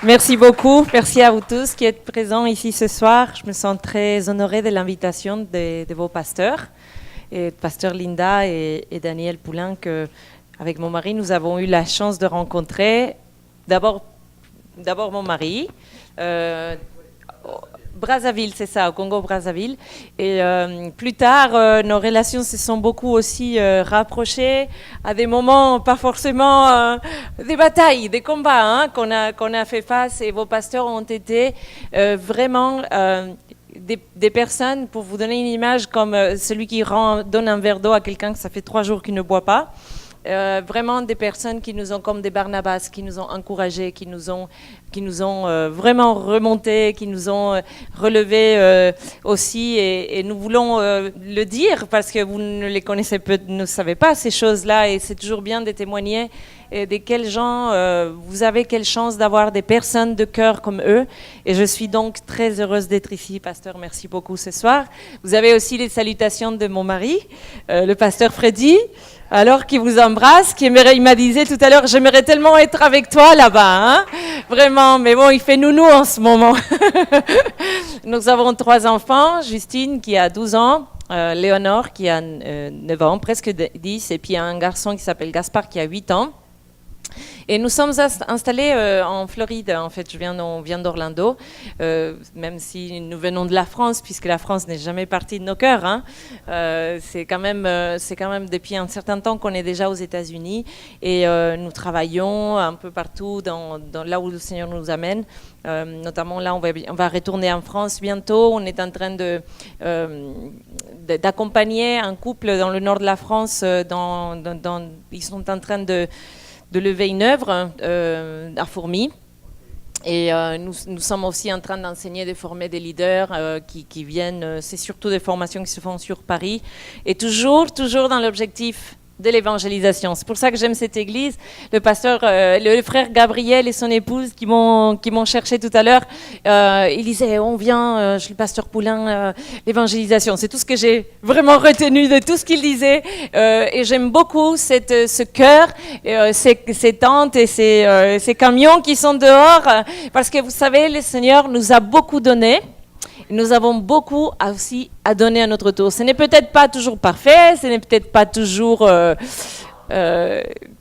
Merci beaucoup. Merci à vous tous qui êtes présents ici ce soir. Je me sens très honorée de l'invitation de vos pasteurs, et pasteur Linda et Daniel Poulain, que, avec mon mari, nous avons eu la chance de rencontrer. D'abord mon mari, Brazzaville, c'est ça, au Congo-Brazzaville. Et plus tard, nos relations se sont beaucoup aussi rapprochées à des moments, pas forcément des batailles, des combats qu'on a fait face. Et vos pasteurs ont été vraiment des personnes, pour vous donner une image, comme celui qui donne un verre d'eau à quelqu'un que ça fait 3 jours qu'il ne boit pas. Vraiment des personnes qui nous ont, comme des Barnabas, qui nous ont encouragés, qui nous ont vraiment remontés, qui nous ont relevés aussi. Et nous voulons le dire parce que vous ne les connaissez ne savez pas ces choses-là, et c'est toujours bien de témoigner de quels gens vous avez quelle chance d'avoir des personnes de cœur comme eux. Et je suis donc très heureuse d'être ici, pasteur. Merci beaucoup ce soir. Vous avez aussi les salutations de mon mari, le pasteur Freddy. Alors qu'il vous embrasse, il m'a dit tout à l'heure, j'aimerais tellement être avec toi là-bas, vraiment, mais bon, il fait nounou en ce moment. Nous avons 3 enfants, Justine qui a 12 ans, Léonore qui a 9 ans, presque 10, et puis un garçon qui s'appelle Gaspard qui a 8 ans. Et nous sommes installés en Floride, en fait, on vient d'Orlando, même si nous venons de la France, puisque la France n'est jamais partie de nos cœurs. C'est quand même depuis un certain temps qu'on est déjà aux États-Unis, et nous travaillons un peu partout dans là où le Seigneur nous amène. Notamment là, on va retourner en France bientôt. On est en train d'accompagner un couple dans le nord de la France. Ils sont en train de lever une œuvre à Fourmi. Et nous sommes aussi en train d'enseigner, de former des leaders qui viennent. C'est surtout des formations qui se font sur Paris. Et toujours dans l'objectif de l'évangélisation. C'est pour ça que j'aime cette église. Le pasteur, le frère Gabriel et son épouse qui m'ont cherché tout à l'heure, ils disaient, on vient chez le pasteur Poulain, l'évangélisation. C'est tout ce que j'ai vraiment retenu de tout ce qu'il disait. Et j'aime beaucoup ce cœur, ces tentes et ces camions qui sont dehors, parce que vous savez, le Seigneur nous a beaucoup donné. Nous avons beaucoup aussi à donner à notre tour. Ce n'est peut-être pas toujours parfait, ce n'est peut-être pas toujours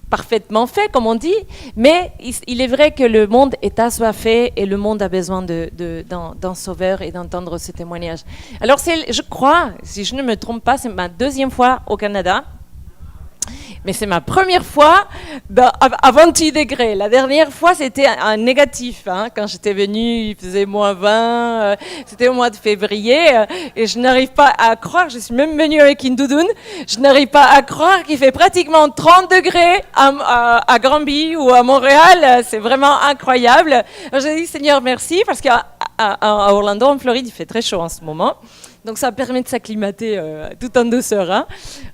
parfaitement fait, comme on dit, mais il est vrai que le monde est assoiffé et le monde a besoin d'un sauveur et d'entendre ce témoignage. Alors, je crois, si je ne me trompe pas, c'est ma 2e fois au Canada. Mais c'est ma première fois à 28 degrés. La dernière fois, c'était un négatif. Quand j'étais venue, il faisait -20. C'était au mois de février. Et je n'arrive pas à croire, je suis même venue avec une doudoune, je n'arrive pas à croire qu'il fait pratiquement 30 degrés à Granby ou à Montréal. C'est vraiment incroyable. Alors, j'ai dit, Seigneur, merci, parce qu'à Orlando, en Floride, il fait très chaud en ce moment. Donc ça permet de s'acclimater tout en douceur.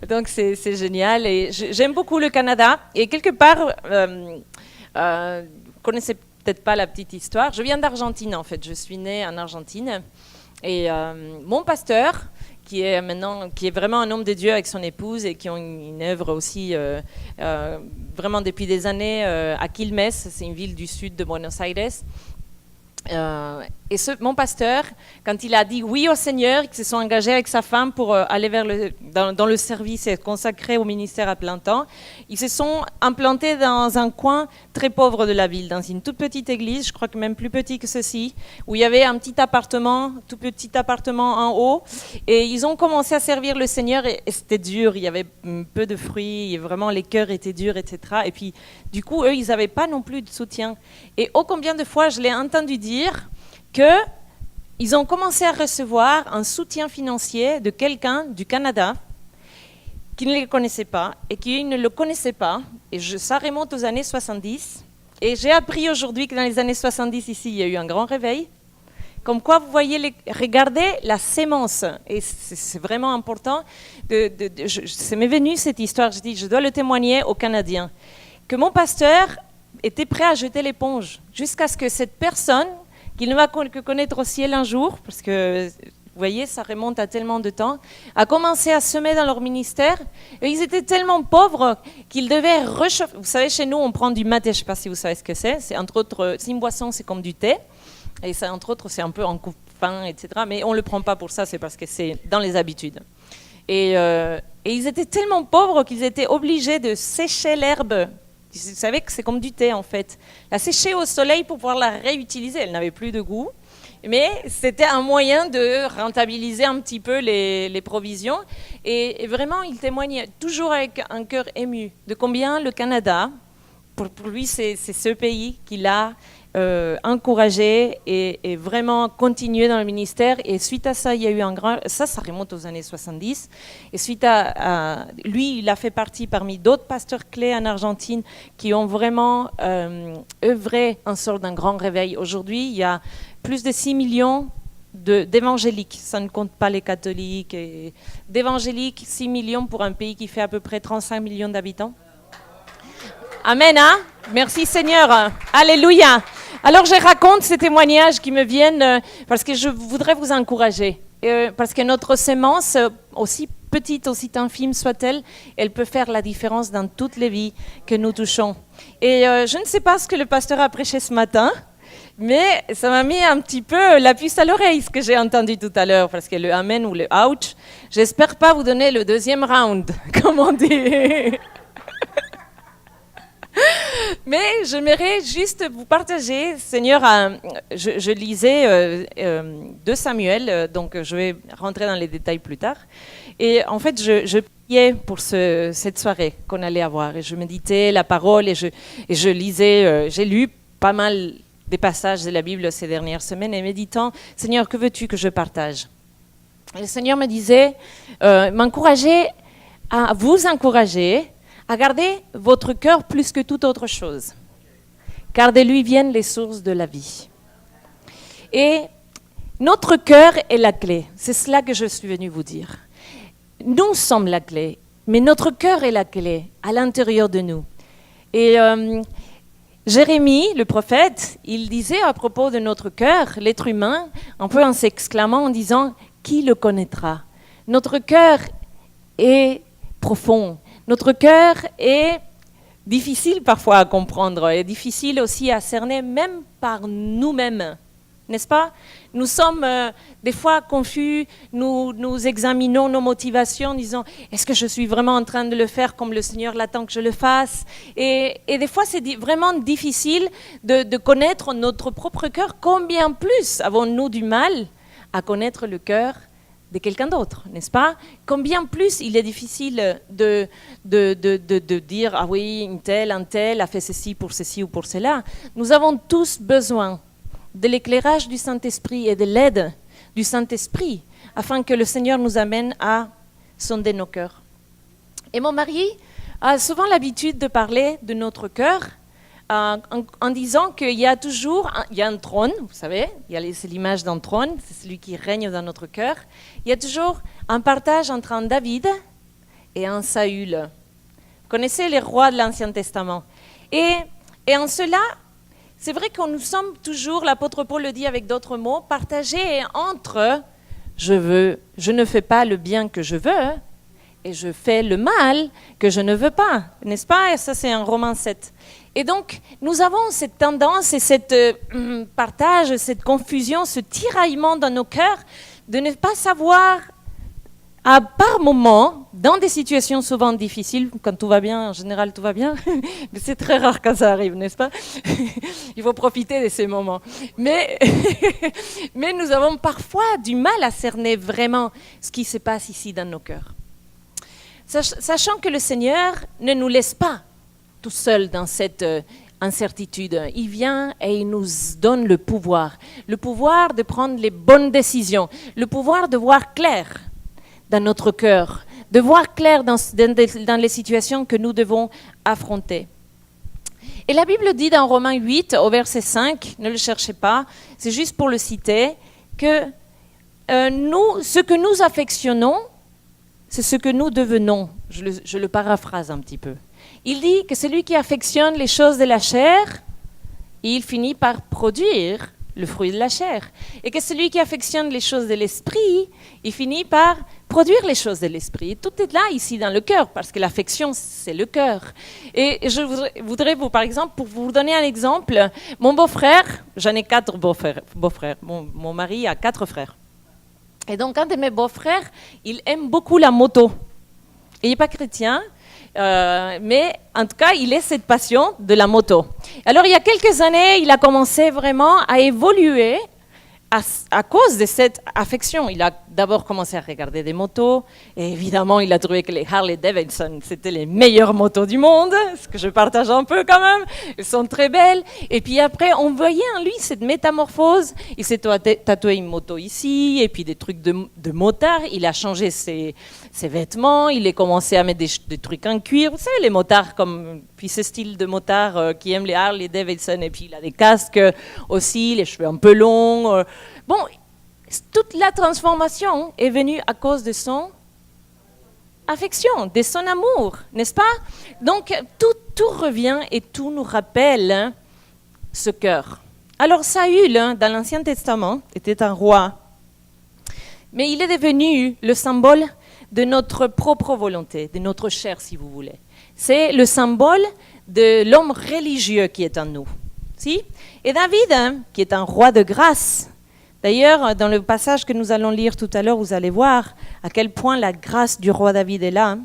Donc c'est génial. Et j'aime beaucoup le Canada. Et quelque part, vous connaissez peut-être pas la petite histoire. Je viens d'Argentine en fait. Je suis née en Argentine. Et mon pasteur, qui est vraiment un homme de Dieu avec son épouse et qui ont une œuvre aussi vraiment depuis des années à Quilmes. C'est une ville du sud de Buenos Aires. Et mon pasteur, quand il a dit oui au Seigneur, qu'ils se sont engagés avec sa femme pour aller dans le service et consacré au ministère à plein temps, ils se sont implantés dans un coin très pauvre de la ville, dans une toute petite église, je crois que même plus petit que ceci, où il y avait un tout petit appartement en haut, et ils ont commencé à servir le Seigneur, et c'était dur, il y avait peu de fruits, et vraiment les cœurs étaient durs, etc. Et puis, du coup, eux, ils n'avaient pas non plus de soutien. Et ô combien de fois je l'ai entendu dire qu'ils ont commencé à recevoir un soutien financier de quelqu'un du Canada qui ne les connaissait pas et qui ne le connaissait pas. Et ça remonte aux années 70. Et j'ai appris aujourd'hui que dans les années 70, ici, il y a eu un grand réveil. Comme quoi, vous voyez, regardez la sémence. Et c'est vraiment important. Ça m'est venu cette histoire. Je dis, je dois le témoigner aux Canadiens. Que mon pasteur était prêt à jeter l'éponge jusqu'à ce que cette personne, qu'il ne va que connaître au ciel un jour, parce que vous voyez, ça remonte à tellement de temps, a commencé à semer dans leur ministère. Et ils étaient tellement pauvres qu'ils devaient réchauffer. Vous savez, chez nous, on prend du maté, je ne sais pas si vous savez ce que c'est. C'est entre autres, c'est une boisson, c'est comme du thé. Et ça, entre autres, c'est un peu en coupe-pain, etc. Mais on ne le prend pas pour ça, c'est parce que c'est dans les habitudes. Et ils étaient tellement pauvres qu'ils étaient obligés de sécher l'herbe. Vous savez que c'est comme du thé, en fait. La sécher au soleil pour pouvoir la réutiliser. Elle n'avait plus de goût. Mais c'était un moyen de rentabiliser un petit peu les provisions. Et vraiment, il témoignait toujours avec un cœur ému de combien le Canada, pour lui, c'est ce pays qui l'a encouragé et vraiment continué dans le ministère. Et suite à ça, il y a eu un grand... Ça remonte aux années 70. Et suite à lui, il a fait partie parmi d'autres pasteurs clés en Argentine qui ont vraiment œuvré en sorte d'un grand réveil. Aujourd'hui, il y a plus de 6 millions d'évangéliques, ça ne compte pas les catholiques, d'évangéliques, 6 millions pour un pays qui fait à peu près 35 millions d'habitants. Amen, hein? Merci Seigneur, alléluia. Alors je raconte ces témoignages qui me viennent parce que je voudrais vous encourager, parce que notre sémence, aussi petite, aussi infime soit-elle, elle peut faire la différence dans toutes les vies que nous touchons. Et je ne sais pas ce que le pasteur a prêché ce matin, mais ça m'a mis un petit peu la puce à l'oreille, ce que j'ai entendu tout à l'heure, parce que le amen ou le ouch, j'espère pas vous donner le deuxième round, comme on dit. Mais j'aimerais juste vous partager, Seigneur, je lisais 2 Samuel, donc je vais rentrer dans les détails plus tard. Et en fait, je priais pour cette soirée qu'on allait avoir, et je méditais la parole, et je lisais, j'ai lu pas mal des passages de la Bible ces dernières semaines, et méditant, Seigneur, que veux-tu que je partage? Et le Seigneur me disait, m'encourager à vous encourager à garder votre cœur plus que toute autre chose, car de lui viennent les sources de la vie. Et notre cœur est la clé, c'est cela que je suis venue vous dire. Nous sommes la clé, mais notre cœur est la clé à l'intérieur de nous. Et Jérémie, le prophète, il disait à propos de notre cœur, l'être humain, un peu en s'exclamant, en disant « Qui le connaîtra ?» Notre cœur est profond, notre cœur est difficile parfois à comprendre, et difficile aussi à cerner, même par nous-mêmes, n'est-ce pas? Nous sommes des fois confus, nous examinons nos motivations en disant « Est-ce que je suis vraiment en train de le faire comme le Seigneur l'attend que je le fasse ?» Et des fois, c'est vraiment difficile de connaître notre propre cœur. Combien plus avons-nous du mal à connaître le cœur de quelqu'un d'autre, n'est-ce pas? Combien plus il est difficile de dire « Ah oui, un tel a fait ceci ou pour cela ». Nous avons tous besoin de l'éclairage du Saint-Esprit et de l'aide du Saint-Esprit afin que le Seigneur nous amène à sonder nos cœurs. Et mon mari a souvent l'habitude de parler de notre cœur en disant qu'il y a toujours un trône, vous savez, c'est l'image d'un trône, c'est celui qui règne dans notre cœur. Il y a toujours un partage entre un David et un Saül. Vous connaissez les rois de l'Ancien Testament. Et en cela, c'est vrai que nous sommes toujours, l'apôtre Paul le dit avec d'autres mots, partagés entre je ne fais pas le bien que je veux et je fais le mal que je ne veux pas, n'est-ce pas? Et ça, c'est en Romains 7. Et donc, nous avons cette tendance et cette partage, cette confusion, ce tiraillement dans nos cœurs de ne pas savoir, par moments, dans des situations souvent difficiles, quand tout va bien, en général tout va bien, mais c'est très rare quand ça arrive, n'est-ce pas? Il faut profiter de ces moments. Mais nous avons parfois du mal à cerner vraiment ce qui se passe ici dans nos cœurs. Sachant que le Seigneur ne nous laisse pas tout seul dans cette incertitude. Il vient et il nous donne le pouvoir de prendre les bonnes décisions, le pouvoir de voir clair dans notre cœur, de voir clair dans les situations que nous devons affronter. Et la Bible dit dans Romains 8, au verset 5, ne le cherchez pas, c'est juste pour le citer, que ce que nous affectionnons, c'est ce que nous devenons. Je le paraphrase un petit peu. Il dit que celui qui affectionne les choses de la chair, il finit par produire le fruit de la chair. Et que celui qui affectionne les choses de l'esprit, il finit par produire les choses de l'esprit. Et tout est là, ici, dans le cœur, parce que l'affection, c'est le cœur. Et je voudrais vous, par exemple, pour vous donner un exemple, mon beau-frère, j'en ai 4 beaux-frères. Mon mari a 4 frères. Et donc, un de mes beaux-frères, il aime beaucoup la moto. Il n'est pas chrétien, mais en tout cas, il a cette passion de la moto. Alors, il y a quelques années, il a commencé vraiment à évoluer à cause de cette affection. Il a d'abord commencé à regarder des motos, et évidemment, il a trouvé que les Harley Davidson, c'était les meilleures motos du monde, ce que je partage un peu quand même. Elles sont très belles. Et puis après, on voyait en lui cette métamorphose. Il s'est tatoué une moto ici, et puis des trucs de motard. Il a changé ses vêtements, il a commencé à mettre des trucs en cuir. Vous savez, les motards, puis ce style de motard qui aime les Harley Davidson, et puis il a des casques aussi, les cheveux un peu longs. Bon, toute la transformation est venue à cause de son affection, de son amour, n'est-ce pas? Donc, tout revient et tout nous rappelle ce cœur. Alors, Saül, dans l'Ancien Testament, était un roi, mais il est devenu le symbole de notre propre volonté, de notre chair, si vous voulez. C'est le symbole de l'homme religieux qui est en nous. Si? Et David, qui est un roi de grâce, d'ailleurs, dans le passage que nous allons lire tout à l'heure, vous allez voir à quel point la grâce du roi David est là.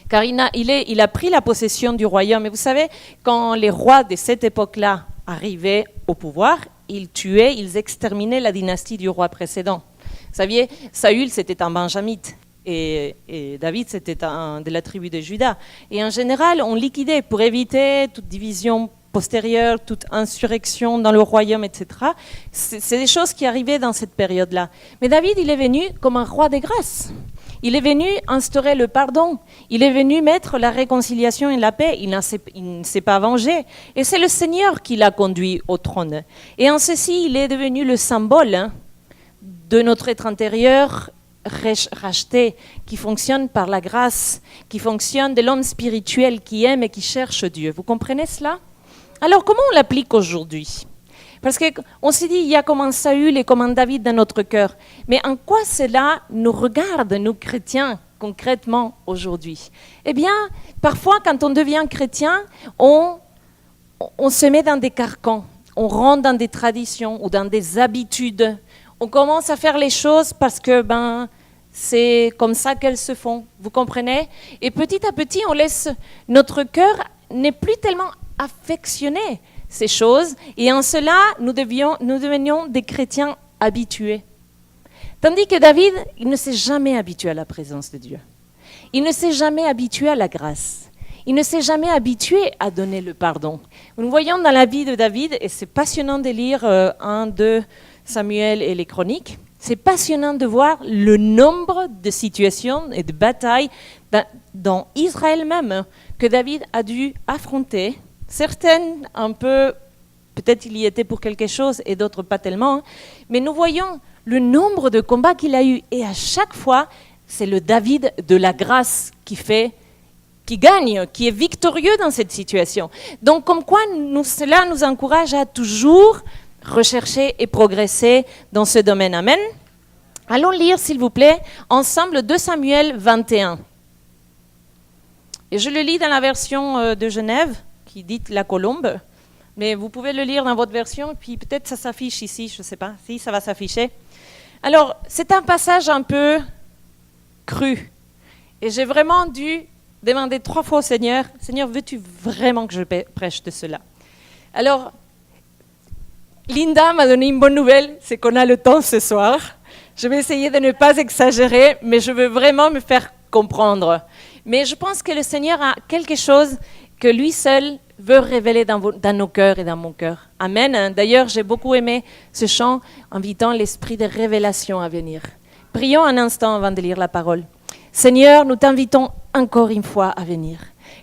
Car il a pris la possession du royaume. Et vous savez, quand les rois de cette époque-là arrivaient au pouvoir, ils tuaient, ils exterminaient la dynastie du roi précédent. Vous saviez, Saül, c'était un benjamite. Et David, c'était de la tribu de Juda. Et en général, on liquidait pour éviter toute division postérieure, toute insurrection dans le royaume, etc. C'est des choses qui arrivaient dans cette période-là. Mais David, il est venu comme un roi de grâce. Il est venu instaurer le pardon. Il est venu mettre la réconciliation et la paix. Il ne s'est pas vengé. Et c'est le Seigneur qui l'a conduit au trône. Et en ceci, il est devenu le symbole de notre être intérieur racheté, qui fonctionne par la grâce, qui fonctionne de l'homme spirituel qui aime et qui cherche Dieu. Vous comprenez cela? Alors, comment on l'applique aujourd'hui? Parce qu'on s'est dit, il y a comme un Saül et comme un David dans notre cœur. Mais en quoi cela nous regarde, nous chrétiens, concrètement aujourd'hui? Eh bien, parfois, quand on devient chrétien, on se met dans des carcans. On rentre dans des traditions ou dans des habitudes. On commence à faire les choses parce que c'est comme ça qu'elles se font. Vous comprenez? Et petit à petit, on laisse notre cœur n'est plus tellement affectionner ces choses, et en cela, nous devenions des chrétiens habitués. Tandis que David, il ne s'est jamais habitué à la présence de Dieu. Il ne s'est jamais habitué à la grâce. Il ne s'est jamais habitué à donner le pardon. Nous voyons dans la vie de David, et c'est passionnant de lire 1, 2 Samuel et les Chroniques, c'est passionnant de voir le nombre de situations et de batailles dans Israël même que David a dû affronter. Certaines un peu, peut-être il y était pour quelque chose et d'autres pas tellement, mais nous voyons le nombre de combats qu'il a eu, et à chaque fois, c'est le David de la grâce qui gagne, qui est victorieux dans cette situation. Donc comme quoi cela nous encourage à toujours rechercher et progresser dans ce domaine. Amen. Allons lire, s'il vous plaît, ensemble 2 Samuel 21. Et je le lis dans la version de Genève, qui dit la colombe, mais vous pouvez le lire dans votre version, puis peut-être ça s'affiche ici, je ne sais pas si ça va s'afficher. Alors, c'est un passage un peu cru, et j'ai vraiment dû demander 3 fois au Seigneur, « Seigneur, veux-tu vraiment que je prêche de cela ?» Alors, Linda m'a donné une bonne nouvelle, c'est qu'on a le temps ce soir. Je vais essayer de ne pas exagérer, mais je veux vraiment me faire comprendre. Mais je pense que le Seigneur a quelque chose que lui seul veut révéler dans nos cœurs et dans mon cœur. Amen. D'ailleurs, j'ai beaucoup aimé ce chant invitant l'esprit de révélation à venir. Prions un instant avant de lire la parole. Seigneur, nous t'invitons encore une fois à venir.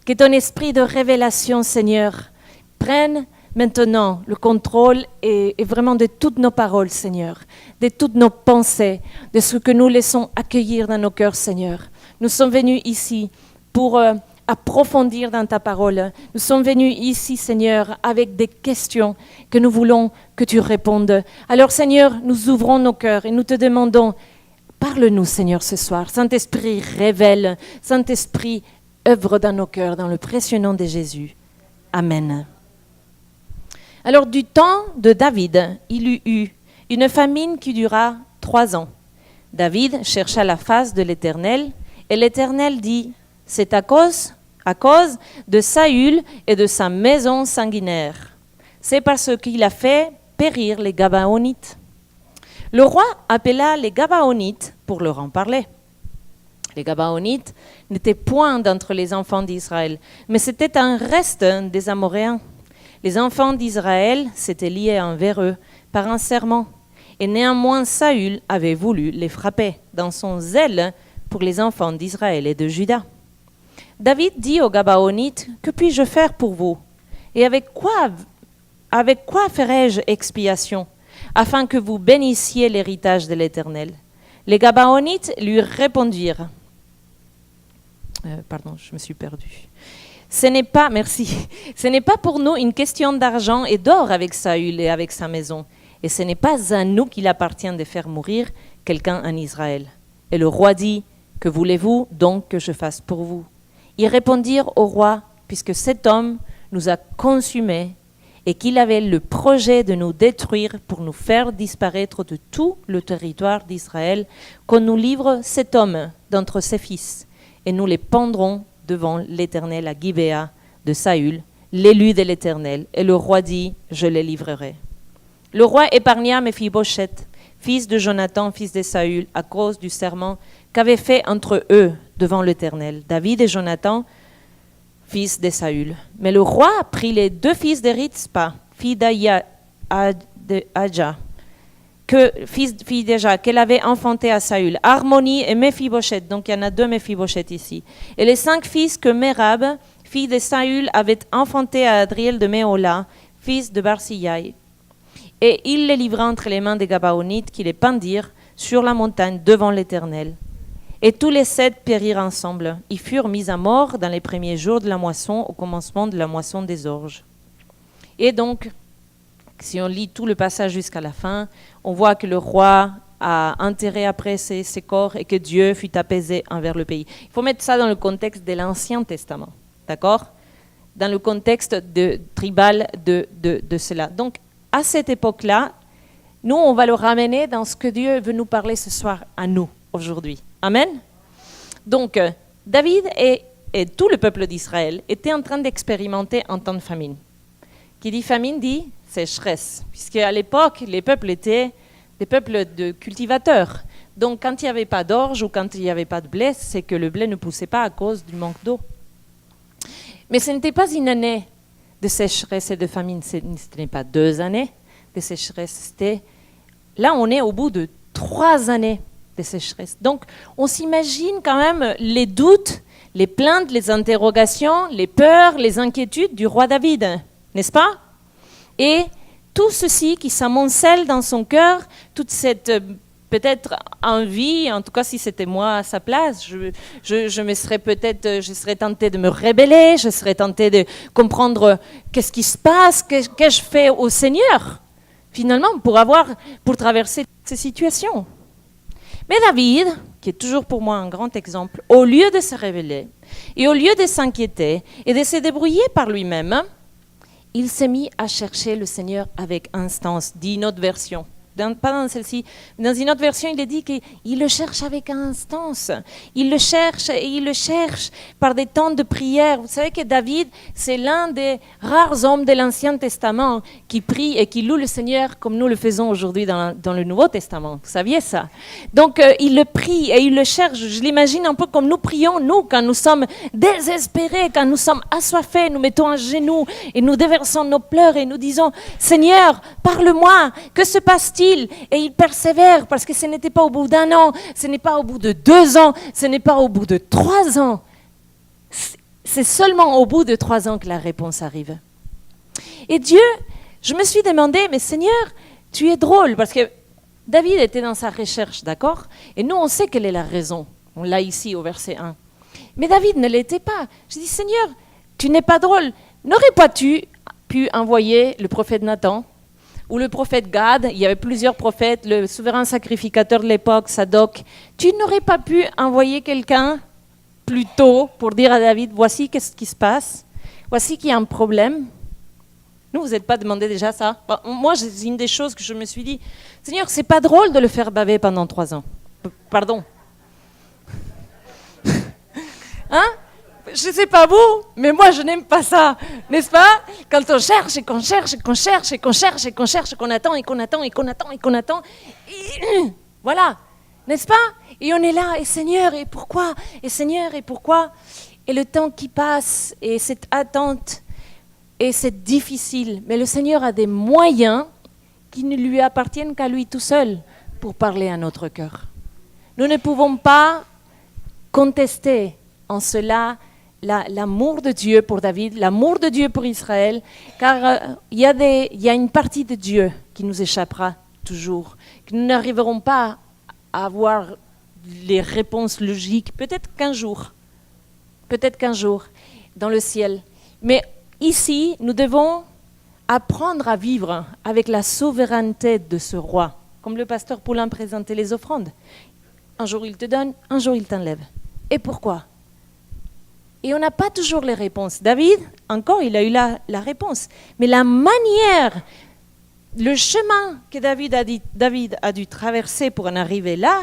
Que ton esprit de révélation, Seigneur, prenne maintenant le contrôle et vraiment de toutes nos paroles, Seigneur, de toutes nos pensées, de ce que nous laissons accueillir dans nos cœurs, Seigneur. Nous sommes venus ici pour approfondir dans ta parole. Nous sommes venus ici, Seigneur, avec des questions que nous voulons que tu répondes. Alors, Seigneur, nous ouvrons nos cœurs et nous te demandons, parle-nous, Seigneur, ce soir. Saint-Esprit, révèle. Saint-Esprit, œuvre dans nos cœurs, dans le précieux nom de Jésus. Amen. Alors, du temps de David, il y eut une famine qui dura 3 ans. David chercha la face de l'Éternel, et l'Éternel dit, « C'est à cause de Saül et de sa maison sanguinaire. C'est parce qu'il a fait périr les Gabaonites. » Le roi appela les Gabaonites pour leur en parler. Les Gabaonites n'étaient point d'entre les enfants d'Israël, mais c'était un reste des Amoréens. Les enfants d'Israël s'étaient liés envers eux par un serment, et néanmoins Saül avait voulu les frapper dans son zèle pour les enfants d'Israël et de Juda. David dit aux Gabaonites, « Que puis-je faire pour vous? Et avec quoi ferai-je expiation, afin que vous bénissiez l'héritage de l'Éternel ?» Les Gabaonites lui répondirent, je me suis perdue. Ce n'est pas pour nous une question d'argent et d'or avec Saül et avec sa maison, et ce n'est pas à nous qu'il appartient de faire mourir quelqu'un en Israël. Et le roi dit, « Que voulez-vous donc que je fasse pour vous ?» Ils répondirent au roi, puisque cet homme nous a consumés et qu'il avait le projet de nous détruire pour nous faire disparaître de tout le territoire d'Israël, qu'on nous livre cet homme d'entre ses fils, et nous les pendrons devant l'Éternel à Gibéa de Saül, l'élu de l'Éternel. Et le roi dit, je les livrerai. Le roi épargna Méphibosheth, fils de Jonathan, fils de Saül, à cause du serment qu'avaient fait entre eux devant l'Éternel, David et Jonathan, fils de Saül. Mais le roi prit les 2 fils de Ritzpa, fille d'Adja, qu'elle avait enfanté à Saül, Harmonie et Méphibosheth, donc il y en a 2 Méphibosheth ici, et les 5 fils que Mérab, fille de Saül, avait enfanté à Adriel de Méola, fils de Barsillai. Et il les livra entre les mains des Gabaonites qui les pendirent sur la montagne devant l'Éternel. Et tous les 7 périrent ensemble. Ils furent mis à mort dans les premiers jours de la moisson, au commencement de la moisson des orges. Et donc, si on lit tout le passage jusqu'à la fin, on voit que le roi a enterré après ces corps et que Dieu fut apaisé envers le pays. Il faut mettre ça dans le contexte de l'Ancien Testament, d'accord? Dans le contexte tribal de cela. Donc, à cette époque-là, nous, on va le ramener dans ce que Dieu veut nous parler ce soir à nous, aujourd'hui. Amen. Donc, David et tout le peuple d'Israël étaient en train d'expérimenter un temps de famine. Qui dit famine dit sécheresse, puisque à l'époque, les peuples étaient des peuples de cultivateurs. Donc, quand il n'y avait pas d'orge ou quand il n'y avait pas de blé, c'est que le blé ne poussait pas à cause du manque d'eau. Mais ce n'était pas une année de sécheresse et de famine, ce n'est pas 2 années de sécheresse. Là, on est au bout de 3 années de sécheresse. Donc, on s'imagine quand même les doutes, les plaintes, les interrogations, les peurs, les inquiétudes du roi David, n'est-ce pas? Et tout ceci qui s'amoncelle dans son cœur, toute cette peut-être envie, en tout cas si c'était moi à sa place, je serais tentée de me rébeller, je serais tentée de comprendre qu'est-ce qui se passe, qu'est-ce que je fais au Seigneur, finalement, pour traverser ces situations. Mais David, qui est toujours pour moi un grand exemple, au lieu de se révéler et au lieu de s'inquiéter et de se débrouiller par lui-même, il s'est mis à chercher le Seigneur avec instance, dit une autre version. Pas dans celle-ci, dans une autre version, il est dit qu'il le cherche avec instance. Il le cherche et il le cherche par des temps de prière. Vous savez que David, c'est l'un des rares hommes de l'Ancien Testament qui prie et qui loue le Seigneur comme nous le faisons aujourd'hui dans le Nouveau Testament. Vous saviez ça? Donc, il le prie et il le cherche. Je l'imagine un peu comme nous prions, nous, quand nous sommes désespérés, quand nous sommes assoiffés, nous mettons à genoux et nous déversons nos pleurs et nous disons « Seigneur, parle-moi, que se passe-t-il ?» Et il persévère parce que ce n'était pas au bout d'1 an, ce n'est pas au bout de 2 ans, ce n'est pas au bout de 3 ans. C'est seulement au bout de 3 ans que la réponse arrive. Et Dieu, je me suis demandé, mais Seigneur, tu es drôle parce que David était dans sa recherche, d'accord? Et nous, on sait quelle est la raison. On l'a ici au verset 1. Mais David ne l'était pas. Je dis, Seigneur, tu n'es pas drôle. N'aurais pas tu pu envoyer le prophète Nathan ou le prophète Gad? Il y avait plusieurs prophètes, le souverain sacrificateur de l'époque, Sadoc. Tu n'aurais pas pu envoyer quelqu'un plus tôt pour dire à David, voici qu'est-ce qui se passe, voici qu'il y a un problème. Nous, vous n'êtes pas demandé déjà ça? Moi, c'est une des choses que je me suis dit, Seigneur, c'est pas drôle de le faire baver pendant 3 ans. Pardon. Hein? Je ne sais pas vous, mais moi je n'aime pas ça, n'est-ce pas? Quand on cherche et qu'on cherche et qu'on cherche et qu'on cherche et qu'on cherche et qu'on attend et qu'on attend et qu'on attend et qu'on attend, et voilà, n'est-ce pas? Et on est là, et Seigneur, et pourquoi? Et Seigneur, et pourquoi? Et le temps qui passe, et cette attente, et c'est difficile, mais le Seigneur a des moyens qui ne lui appartiennent qu'à lui tout seul pour parler à notre cœur. Nous ne pouvons pas contester en cela l'amour de Dieu pour David, l'amour de Dieu pour Israël, car il y a une partie de Dieu qui nous échappera toujours, que nous n'arriverons pas à avoir les réponses logiques, peut-être qu'un jour, dans le ciel. Mais ici, nous devons apprendre à vivre avec la souveraineté de ce roi, comme le pasteur Poulain présentait les offrandes. Un jour il te donne, un jour il t'enlève. Et pourquoi? Et on n'a pas toujours les réponses. David, encore, il a eu la réponse. Mais la manière, le chemin que David a dû traverser pour en arriver là,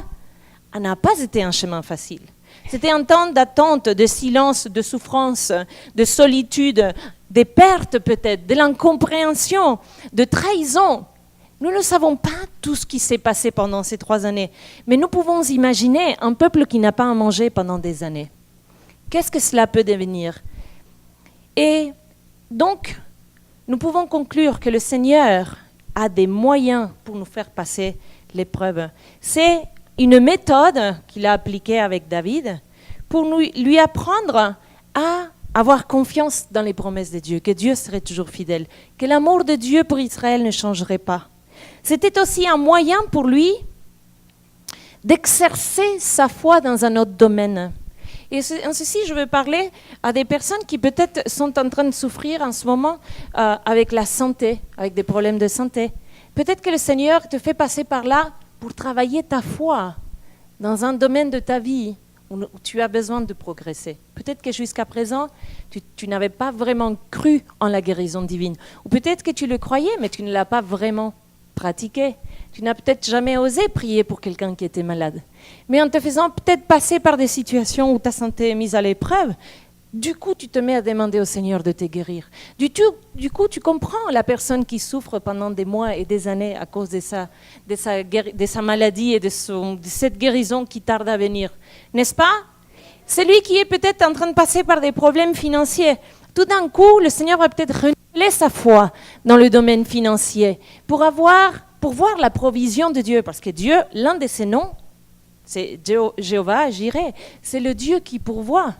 n'a pas été un chemin facile. C'était un temps d'attente, de silence, de souffrance, de solitude, des pertes peut-être, de l'incompréhension, de trahison. Nous ne savons pas tout ce qui s'est passé pendant ces 3 années, mais nous pouvons imaginer un peuple qui n'a pas à manger pendant des années. Qu'est-ce que cela peut devenir? Et donc, nous pouvons conclure que le Seigneur a des moyens pour nous faire passer l'épreuve. C'est une méthode qu'il a appliquée avec David pour lui apprendre à avoir confiance dans les promesses de Dieu, que Dieu serait toujours fidèle, que l'amour de Dieu pour Israël ne changerait pas. C'était aussi un moyen pour lui d'exercer sa foi dans un autre domaine. Et en ceci, je veux parler à des personnes qui peut-être sont en train de souffrir en ce moment avec la santé, avec des problèmes de santé. Peut-être que le Seigneur te fait passer par là pour travailler ta foi dans un domaine de ta vie où tu as besoin de progresser. Peut-être que jusqu'à présent, tu n'avais pas vraiment cru en la guérison divine. Ou peut-être que tu le croyais, mais tu ne l'as pas vraiment pratiqué. Tu n'as peut-être jamais osé prier pour quelqu'un qui était malade. Mais en te faisant peut-être passer par des situations où ta santé est mise à l'épreuve, du coup, tu te mets à demander au Seigneur de te guérir. Du coup, tu comprends la personne qui souffre pendant des mois et des années à cause de sa maladie et de cette guérison qui tarde à venir. N'est-ce pas? Celui qui est peut-être en train de passer par des problèmes financiers. Tout d'un coup, le Seigneur va peut-être renouveler sa foi dans le domaine financier pour voir la provision de Dieu. Parce que Dieu, l'un de ses noms, c'est Jéhovah, Jireh. C'est le Dieu qui pourvoit.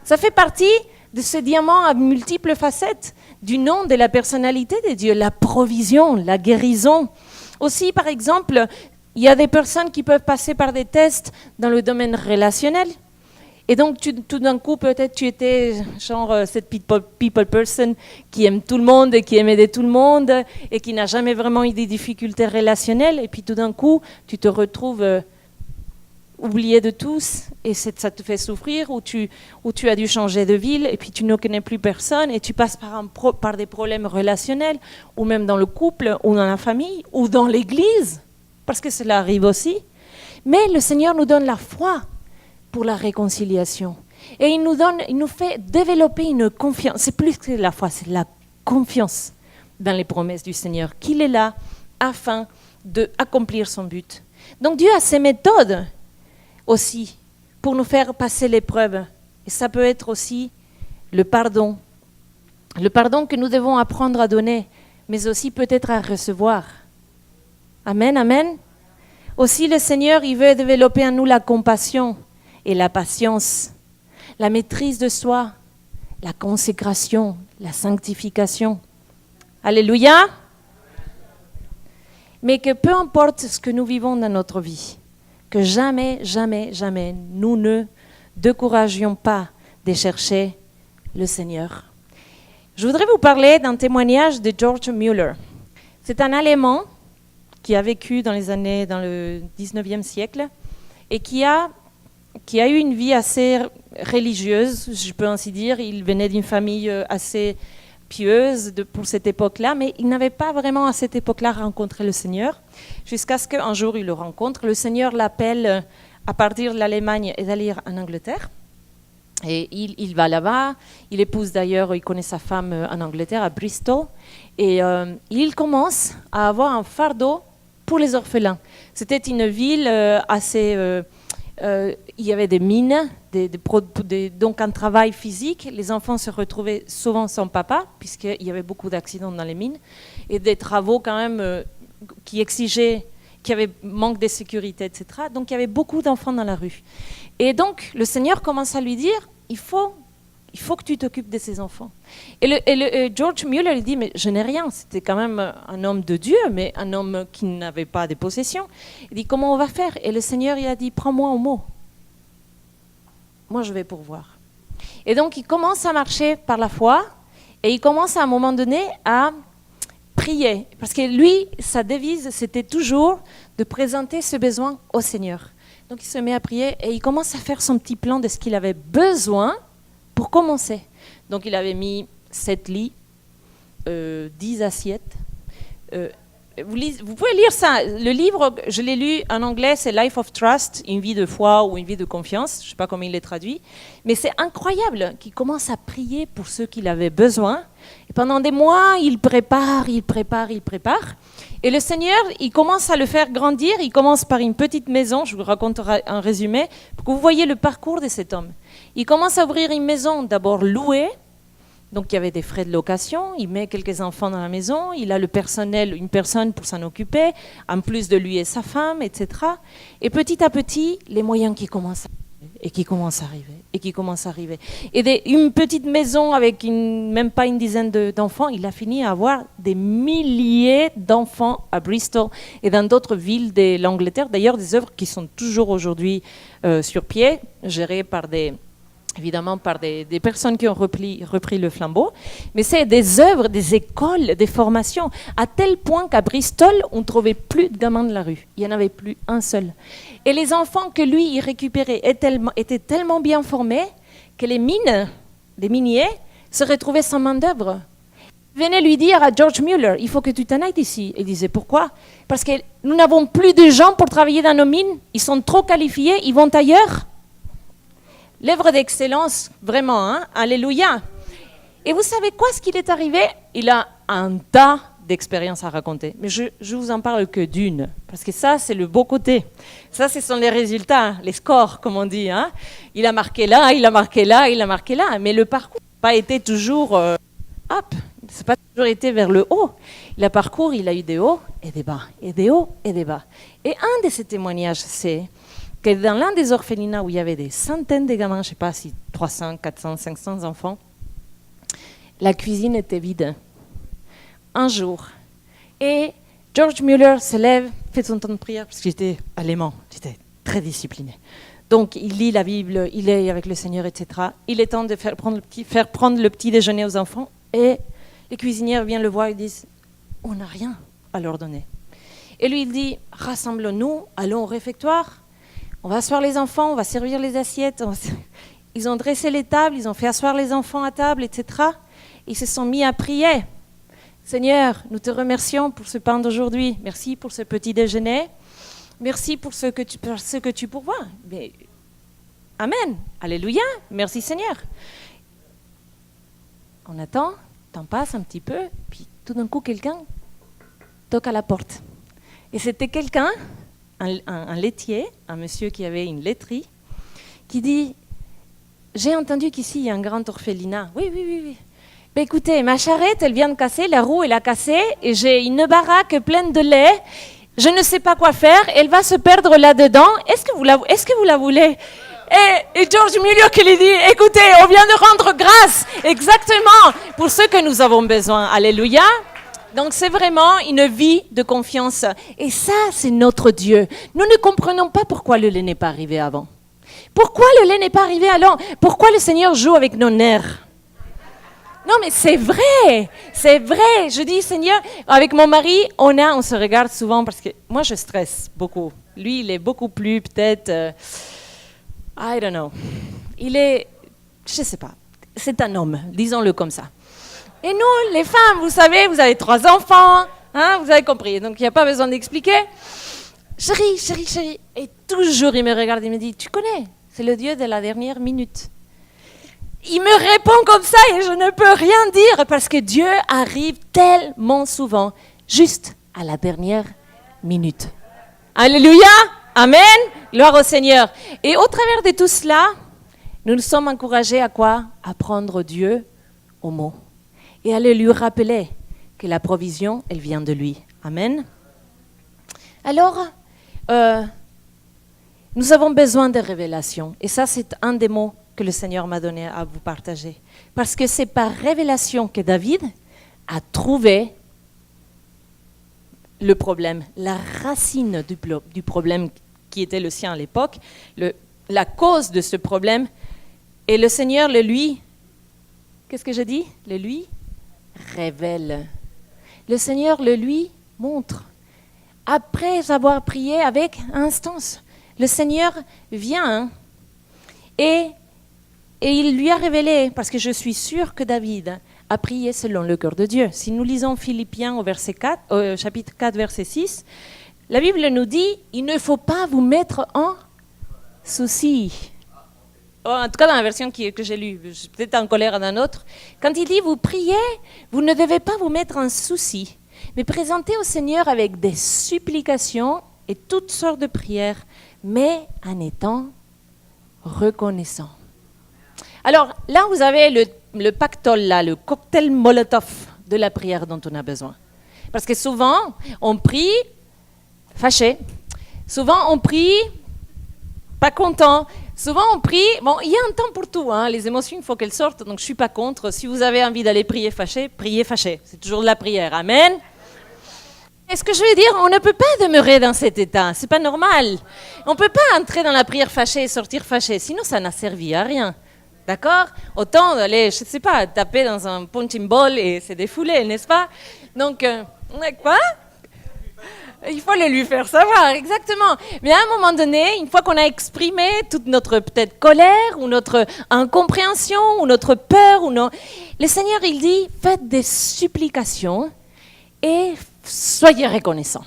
Ça fait partie de ce diamant à multiples facettes, du nom de la personnalité de Dieu, la provision, la guérison. Aussi, par exemple, il y a des personnes qui peuvent passer par des tests dans le domaine relationnel. Et donc, tout d'un coup, peut-être tu étais genre cette people person qui aime tout le monde et qui aime aider tout le monde et qui n'a jamais vraiment eu des difficultés relationnelles. Et puis tout d'un coup, tu te retrouves oublié de tous et ça te fait souffrir, ou tu as dû changer de ville et puis tu ne connais plus personne et tu passes par des problèmes relationnels, ou même dans le couple, ou dans la famille, ou dans l'église, parce que cela arrive aussi. Mais le Seigneur nous donne la foi pour la réconciliation. Et il nous fait développer une confiance. C'est plus que la foi, c'est la confiance dans les promesses du Seigneur, qu'il est là afin d'accomplir son but. Donc Dieu a ses méthodes aussi pour nous faire passer l'épreuve. Et ça peut être aussi le pardon. Le pardon que nous devons apprendre à donner, mais aussi peut-être à recevoir. Amen, amen. Aussi le Seigneur, il veut développer en nous la compassion et la patience, la maîtrise de soi, la consécration, la sanctification. Alléluia. Mais que peu importe ce que nous vivons dans notre vie, que jamais, jamais, jamais, nous ne décourageons pas de chercher le Seigneur. Je voudrais vous parler d'un témoignage de George Mueller. C'est un Allemand qui a vécu dans le 19e siècle et qui a eu une vie assez religieuse, je peux ainsi dire. Il venait d'une famille assez pieuse pour cette époque-là, mais il n'avait pas vraiment à cette époque-là rencontré le Seigneur, jusqu'à ce qu'un jour il le rencontre. Le Seigneur l'appelle à partir de l'Allemagne et d'aller en Angleterre. Et il va là-bas, il épouse d'ailleurs, il connaît sa femme en Angleterre, à Bristol, et il commence à avoir un fardeau pour les orphelins. C'était une ville assez... il y avait des mines, donc un travail physique. Les enfants se retrouvaient souvent sans papa, puisqu'il y avait beaucoup d'accidents dans les mines, et des travaux quand même qui exigeaient, qui avaient manque de sécurité, etc. Donc il y avait beaucoup d'enfants dans la rue. Et donc le Seigneur commence à lui dire, il faut que tu t'occupes de ces enfants. Et George Mueller il dit, mais je n'ai rien. C'était quand même un homme de Dieu, mais un homme qui n'avait pas de possession. Il dit, comment on va faire? Et le Seigneur il a dit, prends-moi au mot. Moi je vais pourvoir. Et donc il commence à marcher par la foi, et il commence à un moment donné à prier. Parce que lui, sa devise, c'était toujours de présenter ce besoin au Seigneur. Donc il se met à prier et il commence à faire son petit plan de ce qu'il avait besoin pour commencer. Donc il avait mis 7 lits, 10 assiettes. Vous pouvez lire ça. Le livre, je l'ai lu en anglais, c'est Life of Trust, une vie de foi ou une vie de confiance. Je ne sais pas comment il est traduit. Mais c'est incroyable qu'il commence à prier pour ceux qu'il avait besoin. Et pendant des mois, il prépare. Et le Seigneur, il commence à le faire grandir. Il commence par une petite maison. Je vous raconterai un résumé pour que vous voyez le parcours de cet homme. Il commence à ouvrir une maison d'abord louée. Donc il y avait des frais de location, il met quelques enfants dans la maison, il a le personnel, une personne pour s'en occuper, en plus de lui et sa femme, etc. Et petit à petit, les moyens qui commencent à arriver. Et une petite maison avec même pas une dizaine d'enfants, il a fini à avoir des milliers d'enfants à Bristol et dans d'autres villes de l'Angleterre. D'ailleurs, des œuvres qui sont toujours aujourd'hui sur pied, gérées évidemment par des personnes qui ont repris le flambeau, mais c'est des œuvres, des écoles, des formations, à tel point qu'à Bristol, on ne trouvait plus de gamins de la rue. Il n'y en avait plus un seul. Et les enfants que lui, il récupérait étaient tellement bien formés que les miniers, se retrouvaient sans main-d'œuvre. Ils venaient lui dire à George Mueller, il faut que tu t'en ailles d'ici. Il disait, pourquoi? Parce que nous n'avons plus de gens pour travailler dans nos mines, ils sont trop qualifiés, ils vont ailleurs. L'œuvre d'excellence, vraiment, hein? Alléluia. Et vous savez quoi, ce qu'il est arrivé? Il a un tas d'expériences à raconter. Mais je vous en parle que d'une, parce que ça, c'est le beau côté. Ça, ce sont les résultats, les scores, comme on dit. Hein? Il a marqué là, il a marqué là, il a marqué là. Mais le parcours n'a pas été toujours hop, c'est pas toujours été vers le haut. Le parcours, il a eu des hauts et des bas, et des hauts et des bas. Et un de ces témoignages, c'est que dans l'un des orphelinats où il y avait des centaines de gamins, je ne sais pas si 300, 400, 500 enfants, la cuisine était vide. Un jour. Et George Mueller se lève, fait son temps de prière, parce qu'il était allemand, j'étais très discipliné. Donc il lit la Bible, il est avec le Seigneur, etc. Il est temps de faire prendre le petit déjeuner aux enfants. Et les cuisinières viennent le voir et disent « On n'a rien à leur donner ». Et lui, il dit « Rassemblons-nous, allons au réfectoire. On va asseoir les enfants, on va servir les assiettes. » Ils ont dressé les tables, ils ont fait asseoir les enfants à table, etc. Ils se sont mis à prier. « Seigneur, nous te remercions pour ce pain d'aujourd'hui. Merci pour ce petit déjeuner. Merci pour ce que tu pourvois. » Mais Amen. Alléluia. Merci Seigneur. On attend, temps passe un petit peu, puis tout d'un coup, quelqu'un toque à la porte. Et c'était quelqu'un, un laitier, un monsieur qui avait une laiterie, qui dit « J'ai entendu qu'ici, il y a un grand orphelinat. » Oui. Ben écoutez, ma charrette, elle vient de casser, la roue, elle a cassé, et j'ai une baraque pleine de lait. Je ne sais pas quoi faire, elle va se perdre là-dedans. Est-ce que vous la voulez? Et George Mueller qui lui dit, écoutez, on vient de rendre grâce exactement pour ce que nous avons besoin. Alléluia. Donc c'est vraiment une vie de confiance. Et ça, c'est notre Dieu. Nous ne comprenons pas pourquoi le lait n'est pas arrivé avant. Pourquoi le lait n'est pas arrivé à l'heure? Pourquoi le Seigneur joue avec nos nerfs? Non, mais c'est vrai, c'est vrai. Je dis, Seigneur, avec mon mari, on se regarde souvent parce que moi, je stresse beaucoup. Lui, il est beaucoup plus, peut-être, I don't know. Il est, je sais pas, c'est un homme, disons-le comme ça. Et nous, les femmes, vous savez, vous avez 3 enfants, hein, vous avez compris, donc il n'y a pas besoin d'expliquer. Chérie, chérie, chérie. Et toujours, il me regarde, il me dit, tu connais, c'est le Dieu de la dernière minute. Il me répond comme ça et je ne peux rien dire parce que Dieu arrive tellement souvent, juste à la dernière minute. Alléluia, amen, gloire au Seigneur. Et au travers de tout cela, nous nous sommes encouragés à quoi? À prendre Dieu au mot et à le lui rappeler que la provision, elle vient de lui. Amen. Alors, nous avons besoin de révélation. Et ça, c'est un des mots que le Seigneur m'a donné à vous partager. Parce que c'est par révélation que David a trouvé le problème, la racine du problème qui était le sien à l'époque, la cause de ce problème. Et le Seigneur le lui, qu'est-ce que je dis? Le lui révèle. Le Seigneur le lui montre. Après avoir prié avec instance, le Seigneur vient et il lui a révélé, parce que je suis sûre que David a prié selon le cœur de Dieu. Si nous lisons Philippiens au chapitre 4, verset 6, la Bible nous dit « Il ne faut pas vous mettre en souci ». En tout cas, dans la version que j'ai lue, peut-être en colère d'un autre. Quand il dit « Vous priez, vous ne devez pas vous mettre en souci, mais présentez au Seigneur avec des supplications et toutes sortes de prières, mais en étant reconnaissant. » Alors là, vous avez le pactole, là, le cocktail Molotov de la prière dont on a besoin. Parce que souvent, on prie fâché. Souvent, on prie pas content. Souvent, on prie... Bon, il y a un temps pour tout. Hein. Les émotions, il faut qu'elles sortent. Donc, je ne suis pas contre. Si vous avez envie d'aller prier fâché, priez fâché. C'est toujours de la prière. Amen. Et ce que je veux dire, on ne peut pas demeurer dans cet état. C'est pas normal. On ne peut pas entrer dans la prière fâchée et sortir fâché. Sinon, ça n'a servi à rien. D'accord? Autant aller, je ne sais pas, taper dans un punching ball et se défouler, n'est-ce pas? Donc, quoi? Il faut le lui faire savoir, exactement. Mais à un moment donné, une fois qu'on a exprimé toute notre peut-être colère ou notre incompréhension ou notre peur, le Seigneur, il dit, faites des supplications et soyez reconnaissants.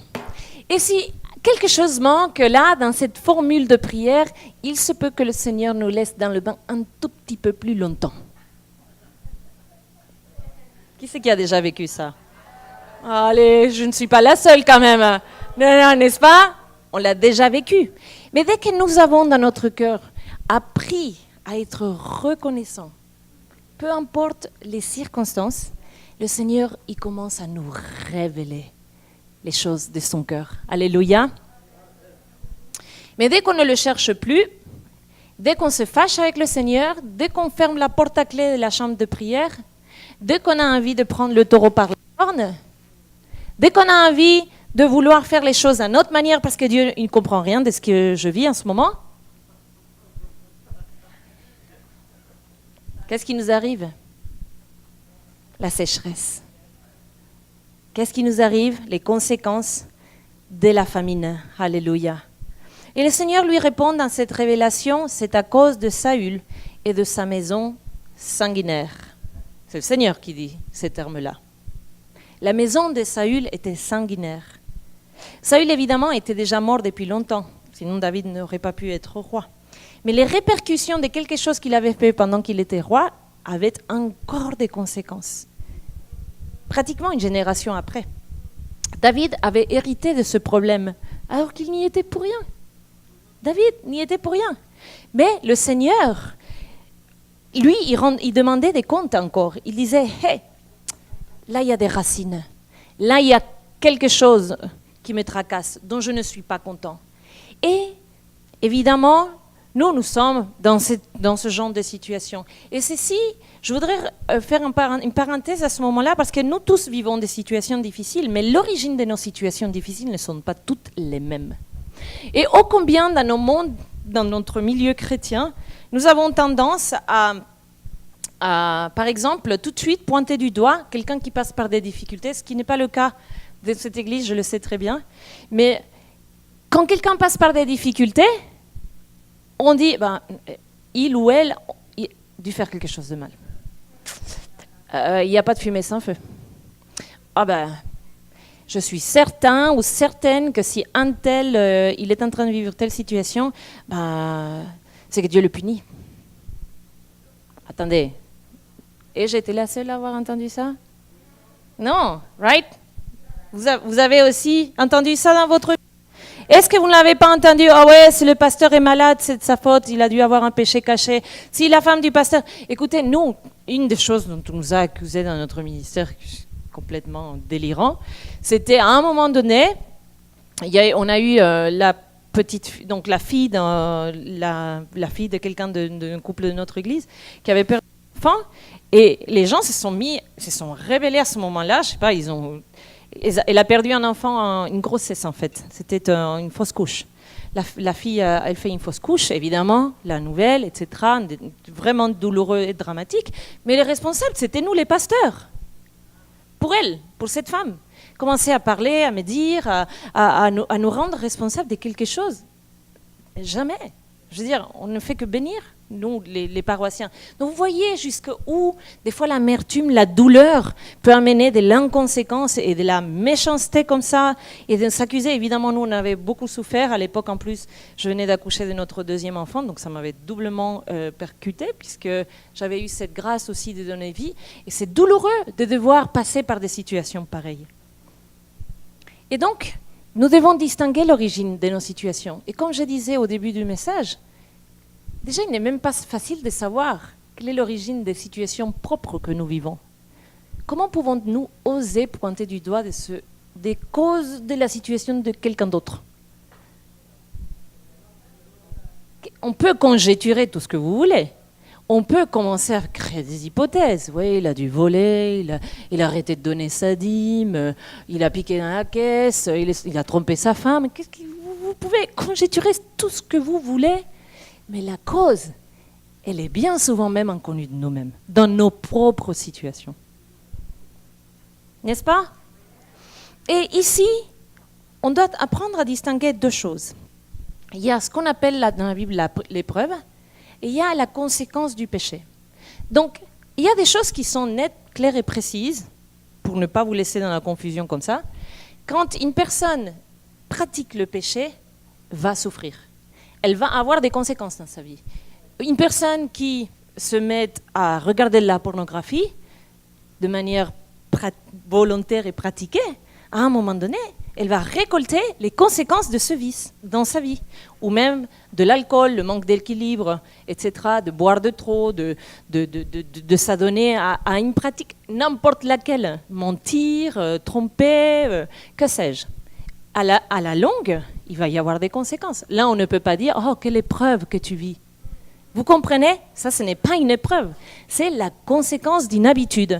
Et si quelque chose manque là, dans cette formule de prière, il se peut que le Seigneur nous laisse dans le bain un tout petit peu plus longtemps. Qui c'est qui a déjà vécu ça? Allez, je ne suis pas la seule quand même. Non, n'est-ce pas? On l'a déjà vécu. Mais dès que nous avons dans notre cœur appris à être reconnaissants, peu importe les circonstances, le Seigneur, il commence à nous révéler les choses de son cœur. Alléluia. Mais dès qu'on ne le cherche plus, dès qu'on se fâche avec le Seigneur, dès qu'on ferme la porte à clé de la chambre de prière, dès qu'on a envie de prendre le taureau par la corne, dès qu'on a envie de vouloir faire les choses à notre manière parce que Dieu il ne comprend rien de ce que je vis en ce moment, qu'est-ce qui nous arrive? La sécheresse. Qu'est-ce qui nous arrive? Les conséquences de la famine. Alléluia. Et le Seigneur lui répond dans cette révélation, c'est à cause de Saül et de sa maison sanguinaire. C'est le Seigneur qui dit ces termes-là. La maison de Saül était sanguinaire. Saül, évidemment, était déjà mort depuis longtemps, sinon David n'aurait pas pu être roi. Mais les répercussions de quelque chose qu'il avait fait pendant qu'il était roi avaient encore des conséquences. Pratiquement une génération après. David avait hérité de ce problème, alors qu'il n'y était pour rien. David n'y était pour rien. Mais le Seigneur, lui, il demandait des comptes encore. Il disait, hey, là, il y a des racines. Là, il y a quelque chose qui me tracasse, dont je ne suis pas content. Et, évidemment, nous sommes dans ce genre de situation. Et ceci, je voudrais faire une parenthèse à ce moment-là, parce que nous tous vivons des situations difficiles, mais l'origine de nos situations difficiles ne sont pas toutes les mêmes. Et ô combien dans nos mondes dans notre milieu chrétien, nous avons tendance à, par exemple, tout de suite pointer du doigt quelqu'un qui passe par des difficultés, ce qui n'est pas le cas de cette église, je le sais très bien. Mais quand quelqu'un passe par des difficultés, on dit, il ou elle a dû faire quelque chose de mal. Il n'y a pas de fumée sans feu. Je suis certain ou certaine que si un tel, il est en train de vivre telle situation, c'est que Dieu le punit. Attendez. Et j'étais la seule à avoir entendu ça? Non, right? Vous avez aussi entendu ça dans votre vie? Est-ce que vous ne l'avez pas entendu? Ah ouais, si le pasteur est malade, c'est de sa faute, il a dû avoir un péché caché. Si la femme du pasteur... Écoutez, nous, une des choses dont on nous a accusés dans notre ministère, complètement délirant, c'était à un moment donné, on a eu la fille de quelqu'un d'un couple de notre église qui avait perdu un enfant, et les gens se sont révélés à ce moment-là, je sais pas, elle a perdu un enfant, une grossesse en fait, c'était une fausse couche. La fille, elle fait une fausse couche, évidemment, la nouvelle, etc., vraiment douloureux et dramatique, mais les responsables, c'était nous les pasteurs. Pour elle, pour cette femme, commencer à parler, à me dire, à nous rendre responsables de quelque chose. Jamais. Je veux dire, on ne fait que bénir, nous, les paroissiens. Donc vous voyez jusqu'où, des fois, l'amertume, la douleur peut amener de l'inconséquence et de la méchanceté comme ça, et de s'accuser. Évidemment, nous, on avait beaucoup souffert. À l'époque, en plus, je venais d'accoucher de notre deuxième enfant, donc ça m'avait doublement percuté, puisque j'avais eu cette grâce aussi de donner vie. Et c'est douloureux de devoir passer par des situations pareilles. Et donc, nous devons distinguer l'origine de nos situations. Et comme je disais au début du message, déjà, il n'est même pas facile de savoir quelle est l'origine des situations propres que nous vivons. Comment pouvons-nous oser pointer du doigt des causes de la situation de quelqu'un d'autre? On peut conjecturer tout ce que vous voulez. On peut commencer à créer des hypothèses. Oui, il a dû voler, il a arrêté de donner sa dîme, il a piqué dans la caisse, il a trompé sa femme. Vous pouvez conjecturer tout ce que vous voulez, mais la cause, elle est bien souvent même inconnue de nous-mêmes, dans nos propres situations. N'est-ce pas? Et ici, on doit apprendre à distinguer deux choses. Il y a ce qu'on appelle dans la Bible l'épreuve, et il y a la conséquence du péché. Donc, il y a des choses qui sont nettes, claires et précises, pour ne pas vous laisser dans la confusion comme ça. Quand une personne pratique le péché, va souffrir. Elle va avoir des conséquences dans sa vie. Une personne qui se met à regarder de la pornographie de manière volontaire et pratiquée, à un moment donné, elle va récolter les conséquences de ce vice dans sa vie. Ou même de l'alcool, le manque d'équilibre, etc., de boire de trop, de s'adonner à une pratique, n'importe laquelle, mentir, tromper, que sais-je. À la longue, il va y avoir des conséquences. Là, on ne peut pas dire « Oh, quelle épreuve que tu vis !» Vous comprenez? Ça, ce n'est pas une épreuve. C'est la conséquence d'une habitude.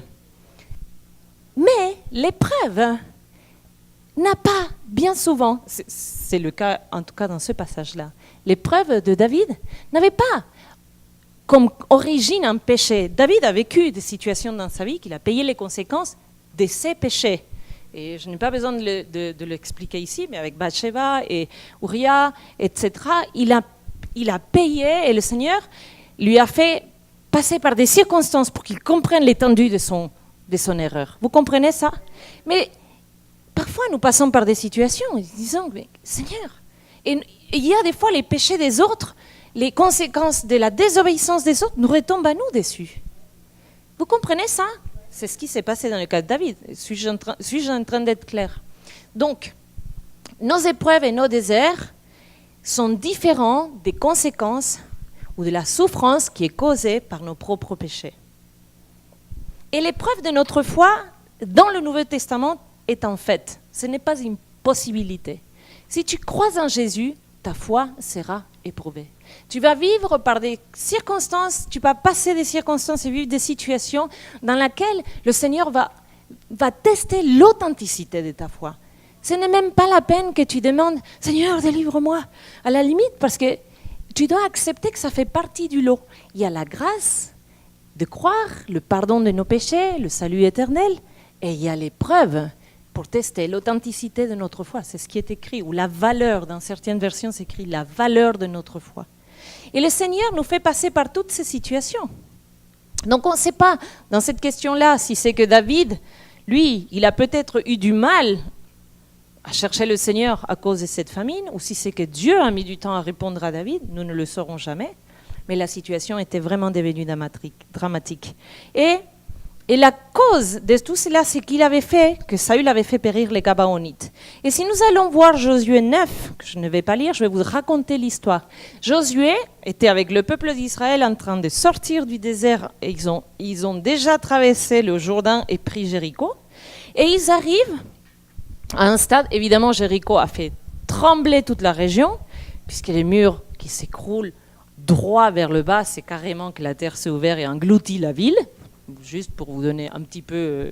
Mais l'épreuve n'a pas, bien souvent, c'est le cas en tout cas dans ce passage-là, l'épreuve de David n'avait pas comme origine un péché. David a vécu des situations dans sa vie qu'il a payé les conséquences de ses péchés. Et je n'ai pas besoin de l'expliquer ici, mais avec Bathsheba et Uriah, etc., il a payé et le Seigneur lui a fait passer par des circonstances pour qu'il comprenne l'étendue de son erreur. Vous comprenez ça? Mais parfois, nous passons par des situations en disant, mais Seigneur, et il y a des fois les péchés des autres, les conséquences de la désobéissance des autres nous retombent à nous dessus. Vous comprenez ça? C'est ce qui s'est passé dans le cas de David. Suis-je en train d'être clair? Donc, nos épreuves et nos déserts sont différents des conséquences ou de la souffrance qui est causée par nos propres péchés. Et l'épreuve de notre foi, dans le Nouveau Testament, est en fait. Ce n'est pas une possibilité. Si tu crois en Jésus, ta foi sera éprouvée. Tu vas vivre par des circonstances, tu vas passer des circonstances et vivre des situations dans lesquelles le Seigneur va tester l'authenticité de ta foi. Ce n'est même pas la peine que tu demandes « Seigneur, délivre-moi » à la limite, parce que tu dois accepter que ça fait partie du lot. Il y a la grâce de croire, le pardon de nos péchés, le salut éternel, et il y a l'épreuve pour tester l'authenticité de notre foi. C'est ce qui est écrit, ou la valeur, dans certaines versions c'est écrit la valeur de notre foi. Et le Seigneur nous fait passer par toutes ces situations. Donc on ne sait pas, dans cette question-là, si c'est que David, lui, il a peut-être eu du mal à chercher le Seigneur à cause de cette famine, ou si c'est que Dieu a mis du temps à répondre à David, nous ne le saurons jamais. Mais la situation était vraiment devenue dramatique. Et la cause de tout cela, c'est que Saül avait fait périr les Gabaonites. Et si nous allons voir Josué 9, que je ne vais pas lire, je vais vous raconter l'histoire. Josué était avec le peuple d'Israël en train de sortir du désert. Et ils ont déjà traversé le Jourdain et pris Jéricho. Et ils arrivent à un stade, évidemment Jéricho a fait trembler toute la région, puisque les murs qui s'écroulent droit vers le bas, c'est carrément que la terre s'est ouverte et engloutit la ville. Juste pour vous donner un petit peu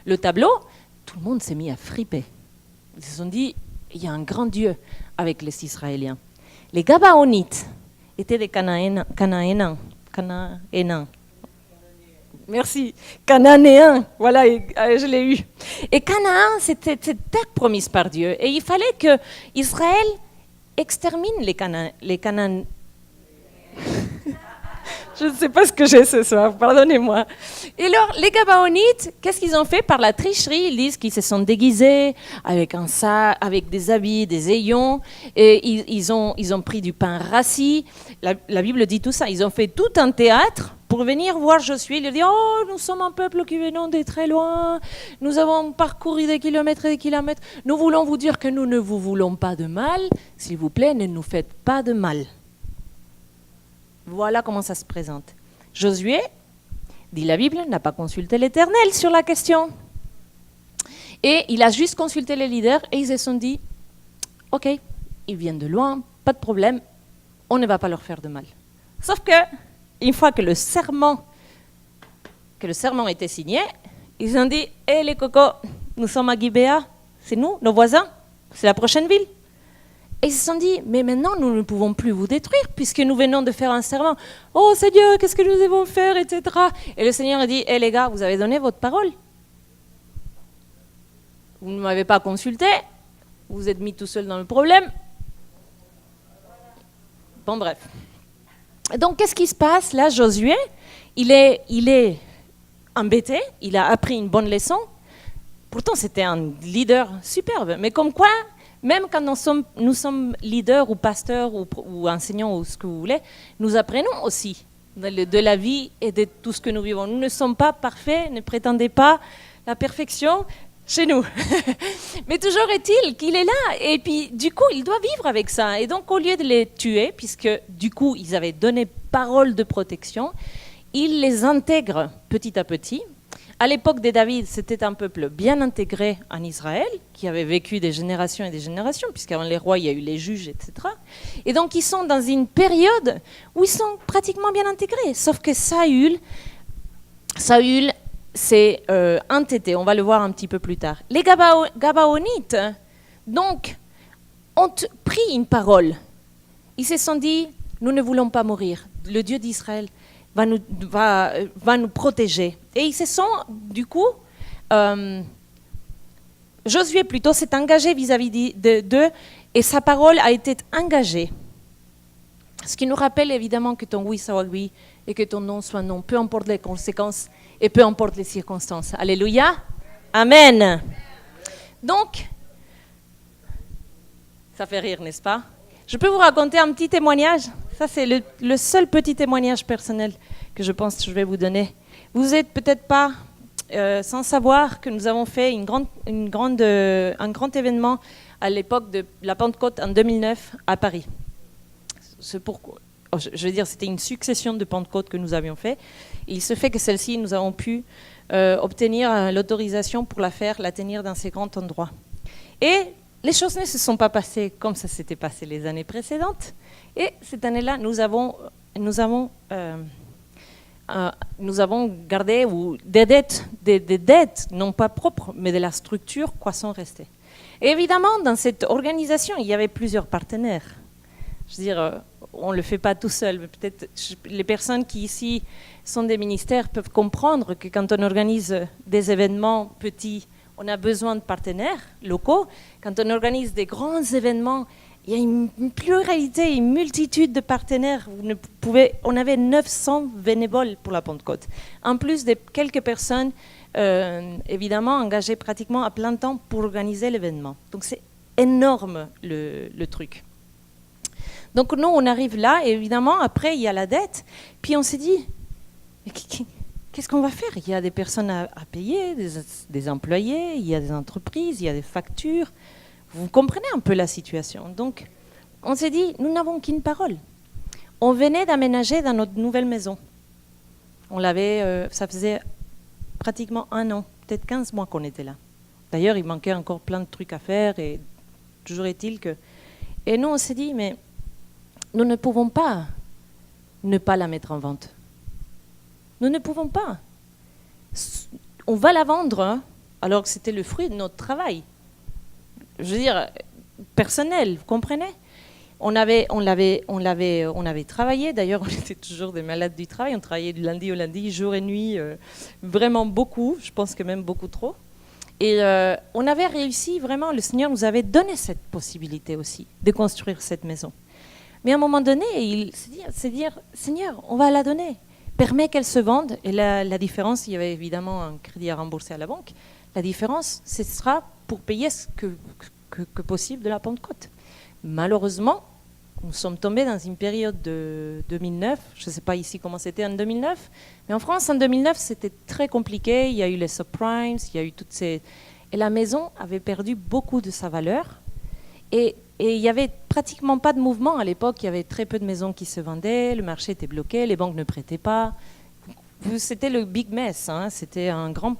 le tableau, tout le monde s'est mis à friper. Ils se sont dit, il y a un grand Dieu avec les Israéliens. Les Gabaonites étaient des Cananéens. Merci, Cananéens, voilà, je l'ai eu. Et Canaan, c'était cette terre promise par Dieu. Et il fallait que Israël extermine les Cananéens. Je ne sais pas ce que j'ai ce soir, pardonnez-moi. Et alors, les Gabaonites, qu'est-ce qu'ils ont fait par la tricherie? Ils disent qu'ils se sont déguisés avec un sac, avec des habits, des ayons, et ils ont pris du pain rassis. La Bible dit tout ça. Ils ont fait tout un théâtre pour venir voir Josué. Ils ont dit, oh, nous sommes un peuple qui venons de très loin, nous avons parcouru des kilomètres et des kilomètres, nous voulons vous dire que nous ne vous voulons pas de mal, s'il vous plaît, ne nous faites pas de mal. Voilà comment ça se présente. Josué, dit la Bible, n'a pas consulté l'Éternel sur la question. Et il a juste consulté les leaders et ils se sont dit, ok, ils viennent de loin, pas de problème, on ne va pas leur faire de mal. Sauf que, une fois que le serment était signé, ils ont dit, hé les cocos, nous sommes à Gibéa, c'est nous, nos voisins, c'est la prochaine ville. Et ils se sont dit, mais maintenant, nous ne pouvons plus vous détruire, puisque nous venons de faire un serment. Oh Seigneur, qu'est-ce que nous devons faire, etc. Et le Seigneur a dit, hé les gars, vous avez donné votre parole. Vous ne m'avez pas consulté, vous vous êtes mis tout seul dans le problème. Bon, bref. Donc, qu'est-ce qui se passe là? Josué, il est embêté, il a appris une bonne leçon. Pourtant, c'était un leader superbe, mais comme quoi, même quand nous sommes leaders ou pasteurs ou enseignants ou ce que vous voulez, nous apprenons aussi de la vie et de tout ce que nous vivons. Nous ne sommes pas parfaits, ne prétendez pas la perfection chez nous. Mais toujours est-il qu'il est là. Et puis, du coup, il doit vivre avec ça. Et donc, au lieu de les tuer, puisque du coup, ils avaient donné parole de protection, il les intègre petit à petit. À l'époque de David, c'était un peuple bien intégré en Israël, qui avait vécu des générations et des générations, puisqu'avant les rois, il y a eu les juges, etc. Et donc, ils sont dans une période où ils sont pratiquement bien intégrés. Sauf que Saül s'est entêté. On va le voir un petit peu plus tard. Les Gabaonites, donc, ont pris une parole. Ils se sont dit, nous ne voulons pas mourir. Le Dieu d'Israël va nous protéger. Et ils se sont, du coup, Josué plutôt s'est engagé vis-à-vis d'eux, et sa parole a été engagée. Ce qui nous rappelle évidemment que ton oui soit oui, et que ton non soit non, peu importe les conséquences, et peu importe les circonstances. Alléluia. Amen. Donc, ça fait rire, n'est-ce pas? Je peux vous raconter un petit témoignage. Ça, c'est le seul petit témoignage personnel que je pense que je vais vous donner. Vous n'êtes peut-être pas sans savoir que nous avons fait un grand événement à l'époque de la Pentecôte en 2009 à Paris. C'est pourquoi, je veux dire, c'était une succession de Pentecôtes que nous avions fait. Il se fait que celle-ci, nous avons pu obtenir l'autorisation pour la tenir dans ces grands endroits. Et les choses ne se sont pas passées comme ça s'était passé les années précédentes. Et cette année-là, nous avons gardé des dettes, non pas propres, mais de la structure, quoi sont restées. Et évidemment, dans cette organisation, il y avait plusieurs partenaires. Je veux dire, on ne le fait pas tout seul. Mais peut-être les personnes qui ici sont des ministères peuvent comprendre que quand on organise des événements petits, on a besoin de partenaires locaux. Quand on organise des grands événements, il y a une pluralité, une multitude de partenaires. On avait 900 bénévoles pour la Pentecôte, en plus de quelques personnes, évidemment, engagées pratiquement à plein temps pour organiser l'événement. Donc c'est énorme le truc. Donc nous, on arrive là, et évidemment, après, il y a la dette. Puis on s'est dit, qu'est-ce qu'on va faire? Il y a des personnes à payer, des employés, il y a des entreprises, il y a des factures. Vous comprenez un peu la situation. Donc, on s'est dit, nous n'avons qu'une parole. On venait d'aménager dans notre nouvelle maison. On l'avait, ça faisait pratiquement 1 an, peut-être 15 mois qu'on était là. D'ailleurs, il manquait encore plein de trucs à faire, et toujours est-il que... Et nous, on s'est dit, mais nous ne pouvons pas ne pas la mettre en vente. Nous ne pouvons pas. On va la vendre, hein, alors que c'était le fruit de notre travail. Je veux dire, personnel, vous comprenez? On avait travaillé, d'ailleurs on était toujours des malades du travail, on travaillait du lundi au lundi, jour et nuit, vraiment beaucoup, je pense que même beaucoup trop. Et on avait réussi, vraiment, le Seigneur nous avait donné cette possibilité aussi, de construire cette maison. Mais à un moment donné, il s'est dit, Seigneur, on va la donner, permets qu'elle se vende. Et la différence, il y avait évidemment un crédit à rembourser à la banque, la différence, ce sera pour payer ce que possible de la Pentecôte. Malheureusement, nous sommes tombés dans une période de 2009. Je ne sais pas ici comment c'était en 2009, mais en France, en 2009, c'était très compliqué. Il y a eu les subprimes, il y a eu toutes ces... Et la maison avait perdu beaucoup de sa valeur. Et il n'y avait pratiquement pas de mouvement. À l'époque, il y avait très peu de maisons qui se vendaient, le marché était bloqué, les banques ne prêtaient pas. C'était le big mess, hein. C'était un grand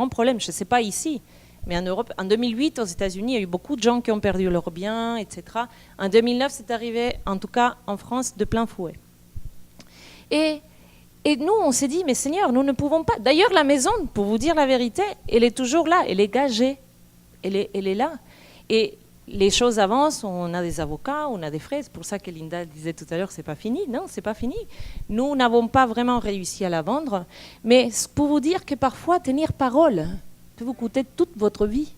problème. Je ne sais pas ici, mais en Europe, en 2008, aux États-Unis, il y a eu beaucoup de gens qui ont perdu leurs biens, etc. En 2009, c'est arrivé, en tout cas en France, de plein fouet. Et nous, on s'est dit, mais Seigneur, nous ne pouvons pas. D'ailleurs, la maison, pour vous dire la vérité, elle est toujours là, elle est gagée, elle est là. Et les choses avancent, on a des avocats, on a des frais. C'est pour ça que Linda disait tout à l'heure, c'est pas fini. Non, c'est pas fini. Nous n'avons pas vraiment réussi à la vendre. Mais pour vous dire que parfois, tenir parole peut vous coûter toute votre vie.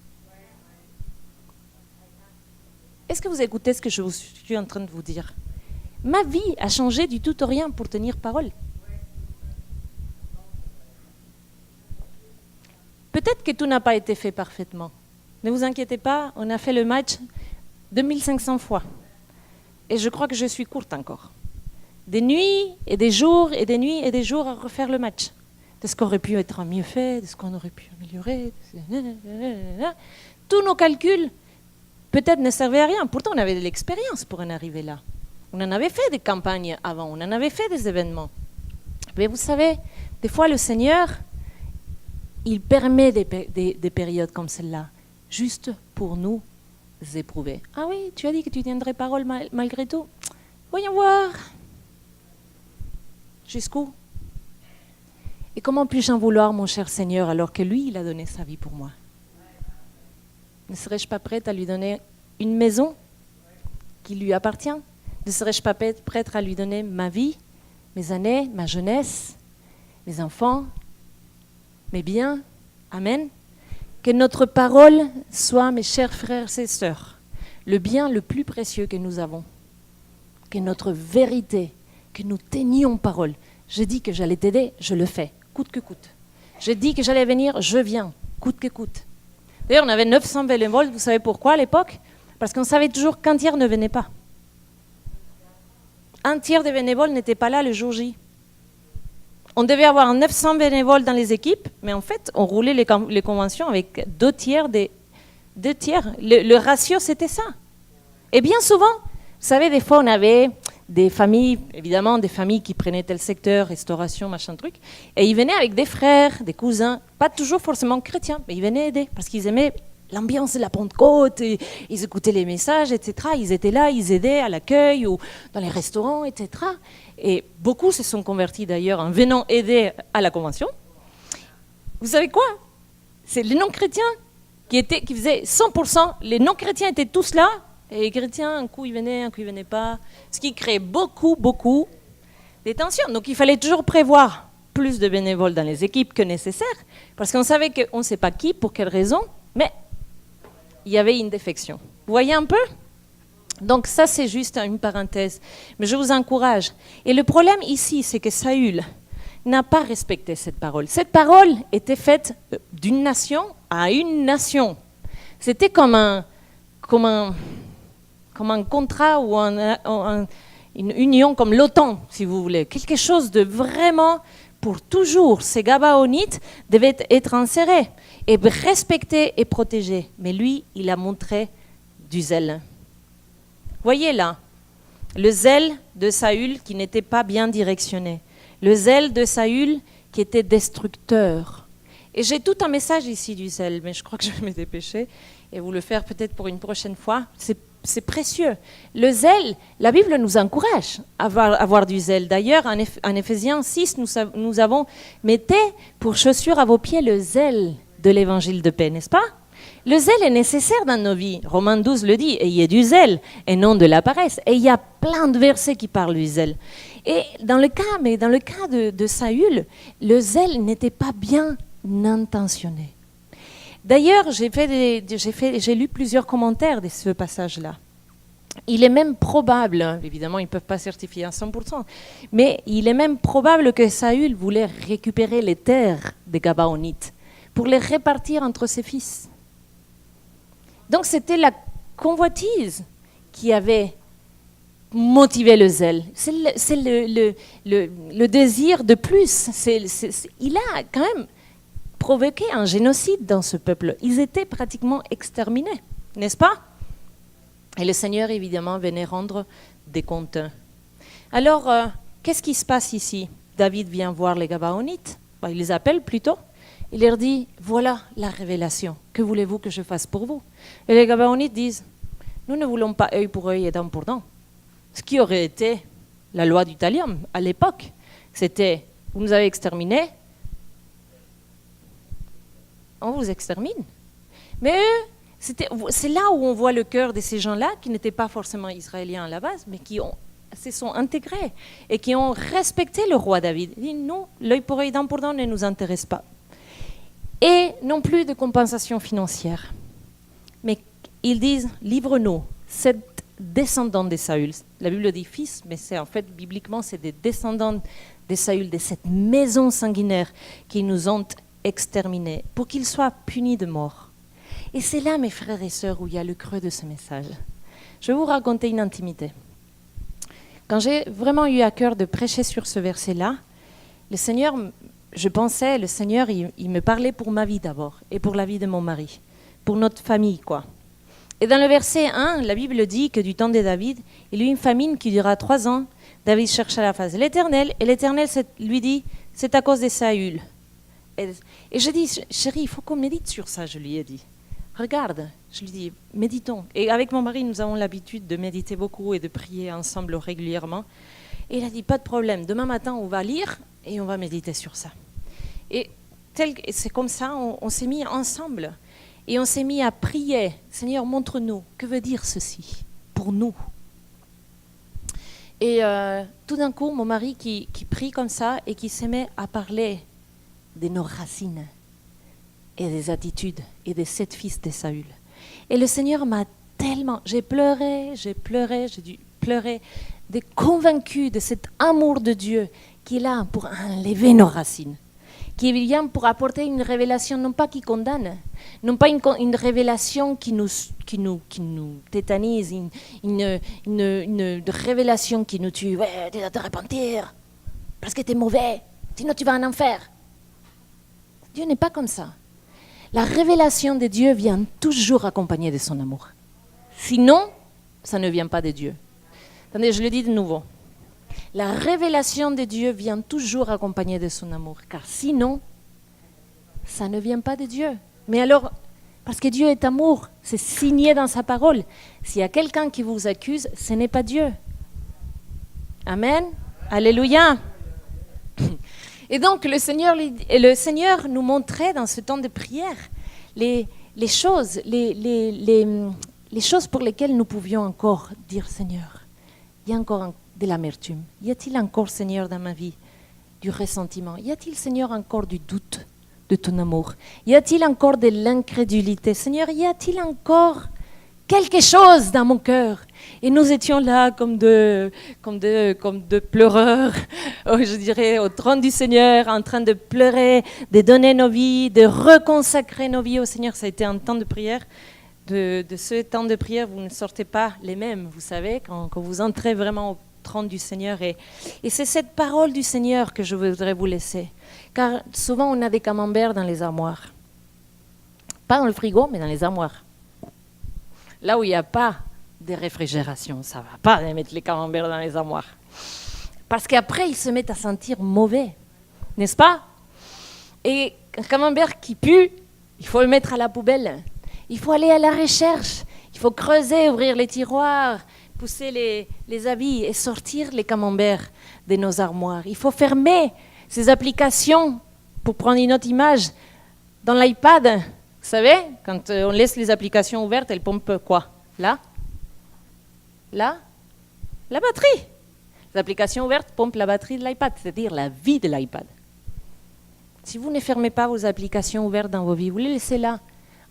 Est-ce que vous écoutez ce que je suis en train de vous dire? Ma vie a changé du tout au rien pour tenir parole. Peut-être que tout n'a pas été fait parfaitement. Ne vous inquiétez pas, on a fait le match 2500 fois. Et je crois que je suis courte encore. Des nuits et des jours et des nuits et des jours à refaire le match. De ce qu'aurait pu être mieux fait, de ce qu'on aurait pu améliorer. Tous nos calculs, peut-être, ne servaient à rien. Pourtant, on avait de l'expérience pour en arriver là. On en avait fait des campagnes avant, on en avait fait des événements. Mais vous savez, des fois, le Seigneur, il permet des périodes comme celle-là, juste pour nous éprouver. Ah oui, tu as dit que tu tiendrais parole malgré tout. Voyons voir. Jusqu'où? Et comment puis-je en vouloir, mon cher Seigneur, alors que lui, il a donné sa vie pour moi? Ne serais-je pas prête à lui donner une maison qui lui appartient? Ne serais-je pas prête à lui donner ma vie, mes années, ma jeunesse, mes enfants, mes biens? Amen. Que notre parole soit, mes chers frères et sœurs, le bien le plus précieux que nous avons. Que notre vérité, que nous tenions parole. Je dis que j'allais t'aider, je le fais, coûte que coûte. Je dis que j'allais venir, je viens, coûte que coûte. D'ailleurs, on avait 900 bénévoles, vous savez pourquoi à l'époque? Parce qu'on savait toujours qu'un tiers ne venait pas. Un tiers des bénévoles n'étaient pas là le jour J. On devait avoir 900 bénévoles dans les équipes, mais en fait, on roulait les conventions avec 2 tiers. Le ratio, c'était ça. Et bien souvent, vous savez, des fois, on avait des familles, évidemment, des familles qui prenaient tel secteur, restauration, machin truc, et ils venaient avec des frères, des cousins, pas toujours forcément chrétiens, mais ils venaient aider, parce qu'ils aimaient l'ambiance de la Pentecôte, et ils écoutaient les messages, etc. Ils étaient là, ils aidaient à l'accueil ou dans les restaurants, etc. Et beaucoup se sont convertis d'ailleurs en venant aider à la convention. Vous savez quoi? C'est les non-chrétiens qui faisaient 100%, les non-chrétiens étaient tous là, Et les chrétiens, un coup ils venaient pas. Ce qui crée beaucoup de tensions. Donc il fallait toujours prévoir plus de bénévoles dans les équipes que nécessaire, parce qu'on savait qu'on ne sait pas qui, pour quelle raison, mais il y avait une défection. Vous voyez un peu ? Donc ça, c'est juste une parenthèse. Mais je vous encourage. Et le problème ici, c'est que Saül n'a pas respecté cette parole. Cette parole était faite d'une nation à une nation. C'était comme un contrat ou une union comme l'OTAN, si vous voulez. Quelque chose de vraiment pour toujours. Ces Gabaonites devaient être insérés et respectés et protégés. Mais lui, il a montré du zèle. Voyez là, le zèle de Saül qui n'était pas bien directionné. Le zèle de Saül qui était destructeur. Et j'ai tout un message ici du zèle, mais je crois que je vais me dépêcher et vous le faire peut-être pour une prochaine fois. C'est précieux. Le zèle, la Bible nous encourage à avoir du zèle. D'ailleurs, en Éphésiens 6, nous avons « Mettez pour chaussure à vos pieds le zèle de l'évangile de paix », n'est-ce pas ? Le zèle est nécessaire dans nos vies. Romains 12 le dit, ayez du zèle et non de la paresse. Et il y a plein de versets qui parlent du zèle. Et dans le cas de Saül, le zèle n'était pas bien intentionné. D'ailleurs, j'ai lu plusieurs commentaires de ce passage-là. Il est même probable, évidemment ils ne peuvent pas certifier à 100%, mais il est même probable que Saül voulait récupérer les terres des Gabaonites pour les répartir entre ses fils. Donc c'était la convoitise qui avait motivé le zèle. C'est le désir de plus. Il a quand même provoqué un génocide dans ce peuple. Ils étaient pratiquement exterminés, n'est-ce pas ? Et le Seigneur, évidemment, venait rendre des comptes. Alors, qu'est-ce qui se passe ici ? David vient voir les Gabaonites. Il les appelle plutôt. Il leur dit, voilà la révélation. Que voulez-vous que je fasse pour vous ? Et les Gabaonites disent, nous ne voulons pas œil pour œil et dent pour dent. Ce qui aurait été la loi du talion à l'époque. C'était, vous nous avez exterminés, on vous extermine. Mais eux, c'est là où on voit le cœur de ces gens-là, qui n'étaient pas forcément israéliens à la base, mais qui se sont intégrés et qui ont respecté le roi David. Ils disent, non, l'œil pour œil, dent pour dent ne nous intéresse pas. Et non plus de compensation financière. Mais ils disent, livre-nous, cette descendante de Saül. La Bible dit fils, mais c'est en fait, bibliquement, c'est des descendants de Saül, de cette maison sanguinaire qui nous ont exterminés, pour qu'ils soient punis de mort. Et c'est là, mes frères et sœurs, où il y a le creux de ce message. Je vais vous raconter une intimité. Quand j'ai vraiment eu à cœur de prêcher sur ce verset-là, le Seigneur, il me parlait pour ma vie d'abord, et pour la vie de mon mari, pour notre famille, quoi. Et dans le verset 1, la Bible dit que du temps de David, il y eut une famine qui dura 3 ans. David chercha la face de l'Éternel, et l'Éternel lui dit, c'est à cause de Saül. Et je dis, chérie, il faut qu'on médite sur ça, je lui ai dit. Regarde, je lui dis, méditons. Et avec mon mari, nous avons l'habitude de méditer beaucoup et de prier ensemble régulièrement. Et il a dit, pas de problème, demain matin, on va lire et on va méditer sur ça. Et c'est comme ça, on s'est mis ensemble. Et on s'est mis à prier, Seigneur, montre-nous, que veut dire ceci pour nous ? Et tout d'un coup, mon mari qui prie comme ça et qui se met à parler de nos racines et des attitudes et des 7 fils de Saül. Et le Seigneur m'a tellement... J'ai pleuré, j'ai dû pleurer, convaincu de cet amour de Dieu qui est là pour enlever nos racines, qui vient pour apporter une révélation, non pas qui condamne, non pas une révélation qui nous tétanise, une révélation qui nous tue. Ouais, tu dois te repentir, parce que tu es mauvais, sinon tu vas en enfer. Dieu n'est pas comme ça. La révélation de Dieu vient toujours accompagnée de son amour. Sinon, ça ne vient pas de Dieu. Attendez, je le dis de nouveau. La révélation de Dieu vient toujours accompagnée de son amour, car sinon, ça ne vient pas de Dieu. Mais alors, parce que Dieu est amour, c'est signé dans sa parole. S'il y a quelqu'un qui vous accuse, ce n'est pas Dieu. Amen. Alléluia. Et donc, le Seigneur nous montrait dans ce temps de prière les choses, les choses pour lesquelles nous pouvions encore dire, Seigneur, il y a encore de l'amertume. Y a-t-il encore, Seigneur, dans ma vie, du ressentiment? Y a-t-il, Seigneur, encore du doute de ton amour? Y a-t-il encore de l'incrédulité? Seigneur, y a-t-il encore quelque chose dans mon cœur? Et nous étions là comme de pleureurs, je dirais, au trône du Seigneur, en train de pleurer, de donner nos vies, de reconsacrer nos vies au Seigneur. Ça a été un temps de prière. De ce temps de prière, vous ne sortez pas les mêmes, vous savez, quand vous entrez vraiment au trône du Seigneur. Et c'est cette parole du Seigneur que je voudrais vous laisser. Car souvent, on a des camemberts dans les armoires. Pas dans le frigo, mais dans les armoires. Là où il n'y a pas de réfrigération, ça ne va pas de mettre les camemberts dans les armoires. Parce qu'après, ils se mettent à sentir mauvais, n'est-ce pas? Et un camembert qui pue, il faut le mettre à la poubelle. Il faut aller à la recherche, il faut creuser, ouvrir les tiroirs, pousser les habits et sortir les camemberts de nos armoires. Il faut fermer ces applications, pour prendre une autre image, dans l'iPad. Vous savez, quand on laisse les applications ouvertes, elles pompent quoi? Là? La batterie. Les applications ouvertes pompent la batterie de l'iPad, c'est-à-dire la vie de l'iPad. Si vous ne fermez pas vos applications ouvertes dans vos vies, vous les laissez là,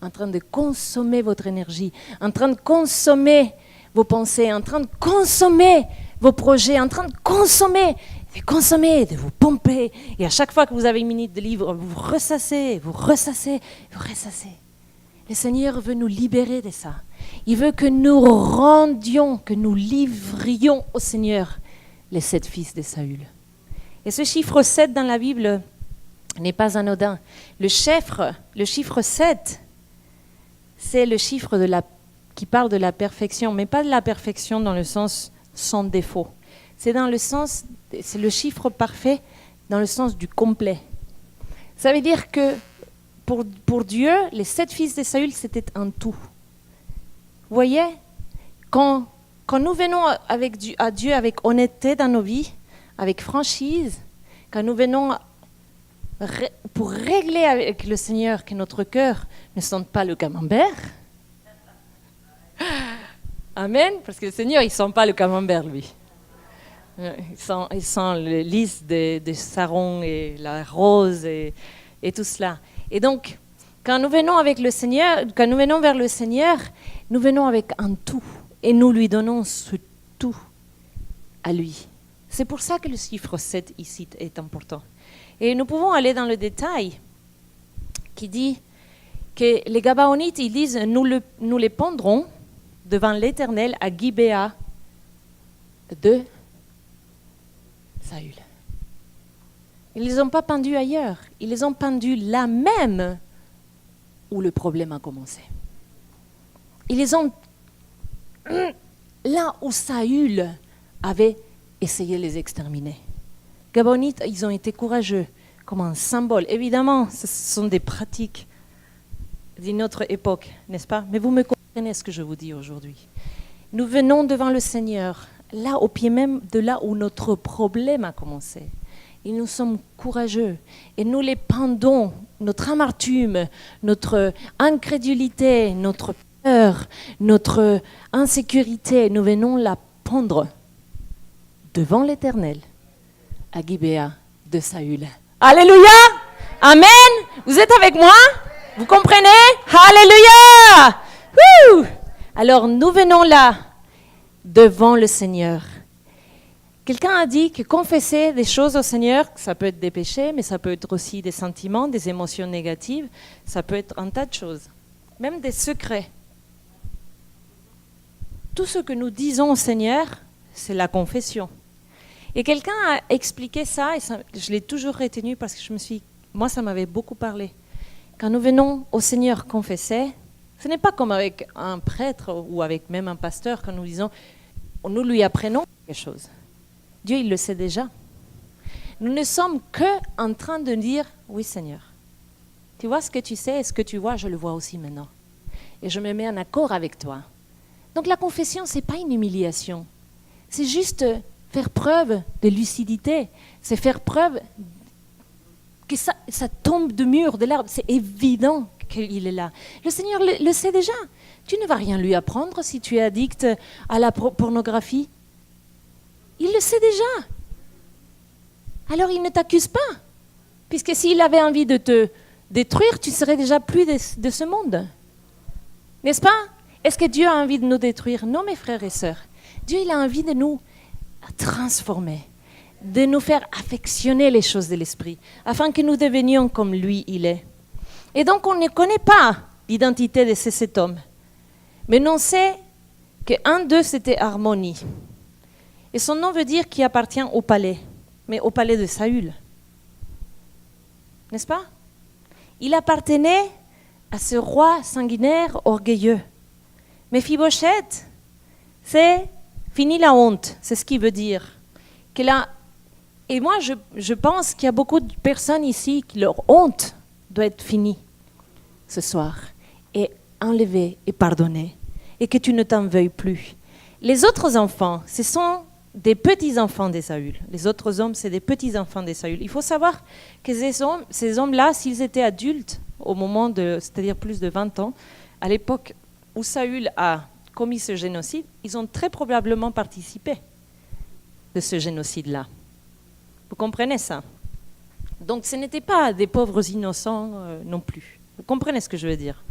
en train de consommer votre énergie, en train de consommer vos pensées, en train de consommer vos projets, en train de consommer, de vous pomper. Et à chaque fois que vous avez une minute de livre, vous ressassez, vous ressassez, vous ressassez. Le Seigneur veut nous libérer de ça. Il veut que nous rendions, que nous livrions au Seigneur les 7 fils de Saül. Et ce chiffre 7 dans la Bible n'est pas anodin. Le chiffre 7, c'est le chiffre qui parle de la perfection, mais pas de la perfection dans le sens sans défaut. C'est le chiffre parfait dans le sens du complet. Ça veut dire que pour Dieu, les 7 fils de Saül, c'était un tout. Vous voyez, quand nous venons à Dieu avec honnêteté dans nos vies, avec franchise, quand nous venons pour régler avec le Seigneur que notre cœur ne sente pas le camembert. Amen, parce que le Seigneur, il ne sent pas le camembert, lui. Il sent le lys de Saron et la rose et tout cela. Et donc, quand nous venons vers le Seigneur, nous venons avec un tout et nous lui donnons ce tout à lui. C'est pour ça que le chiffre 7 ici est important. Et nous pouvons aller dans le détail qui dit que les Gabaonites, ils disent, nous les pendrons devant l'Éternel à Gibéa de Saül. Ils ne les ont pas pendus ailleurs, ils les ont pendus là même où le problème a commencé. Ils les ont là où Saül avait essayé de les exterminer. Gabaonites, ils ont été courageux, comme un symbole. Évidemment, ce sont des pratiques d'une autre époque, n'est-ce pas? Mais vous me comprenez ce que je vous dis aujourd'hui. Nous venons devant le Seigneur, là au pied même de là où notre problème a commencé. Et nous sommes courageux et nous les pendons, notre amertume, notre incrédulité, notre peur, notre insécurité, nous venons la pendre devant l'Éternel à Gibéa de Saül. Alléluia! Amen! Vous êtes avec moi? Vous comprenez? Alléluia! Wouh! Alors nous venons là devant le Seigneur. Quelqu'un a dit que confesser des choses au Seigneur, ça peut être des péchés, mais ça peut être aussi des sentiments, des émotions négatives, ça peut être un tas de choses, même des secrets. Tout ce que nous disons au Seigneur, c'est la confession. Et quelqu'un a expliqué ça, et ça, je l'ai toujours retenu parce que moi ça m'avait beaucoup parlé. Quand nous venons au Seigneur confesser, ce n'est pas comme avec un prêtre ou avec même un pasteur quand nous disons, nous lui apprenons quelque chose. Dieu, il le sait déjà. Nous ne sommes que en train de dire, oui Seigneur, tu vois ce que tu sais et ce que tu vois, je le vois aussi maintenant. Et je me mets en accord avec toi. Donc la confession, ce n'est pas une humiliation. C'est juste faire preuve de lucidité. C'est faire preuve que ça tombe de mur, de l'arbre. C'est évident qu'il est là. Le Seigneur le sait déjà. Tu ne vas rien lui apprendre si tu es addict à la pornographie. Il le sait déjà. Alors il ne t'accuse pas. Puisque s'il avait envie de te détruire, tu serais déjà plus de ce monde. N'est-ce pas? Est-ce que Dieu a envie de nous détruire? Non, mes frères et sœurs. Dieu, il a envie de nous transformer, de nous faire affectionner les choses de l'esprit, afin que nous devenions comme lui, il est. Et donc, on ne connaît pas l'identité de ces 7 hommes. Mais on sait qu'un d'eux, c'était Harmonie. Et son nom veut dire qu'il appartient au palais, mais au palais de Saül. N'est-ce pas? Il appartenait à ce roi sanguinaire orgueilleux. Méphibosheth, c'est fini la honte, c'est ce qu'il veut dire. Et moi, je pense qu'il y a beaucoup de personnes ici qui leur honte doit être finie ce soir, et enlevée et pardonnée, et que tu ne t'en veuilles plus. Les autres enfants, ce sont des petits-enfants d'Ésaü. Les autres hommes, c'est des petits-enfants d'Ésaü. Il faut savoir que ces hommes-là, s'ils étaient adultes, au moment c'est-à-dire plus de 20 ans, à l'époque où Saül a commis ce génocide, ils ont très probablement participé de ce génocide-là. Vous comprenez ça? Donc ce n'étaient pas des pauvres innocents non plus. Vous comprenez ce que je veux dire?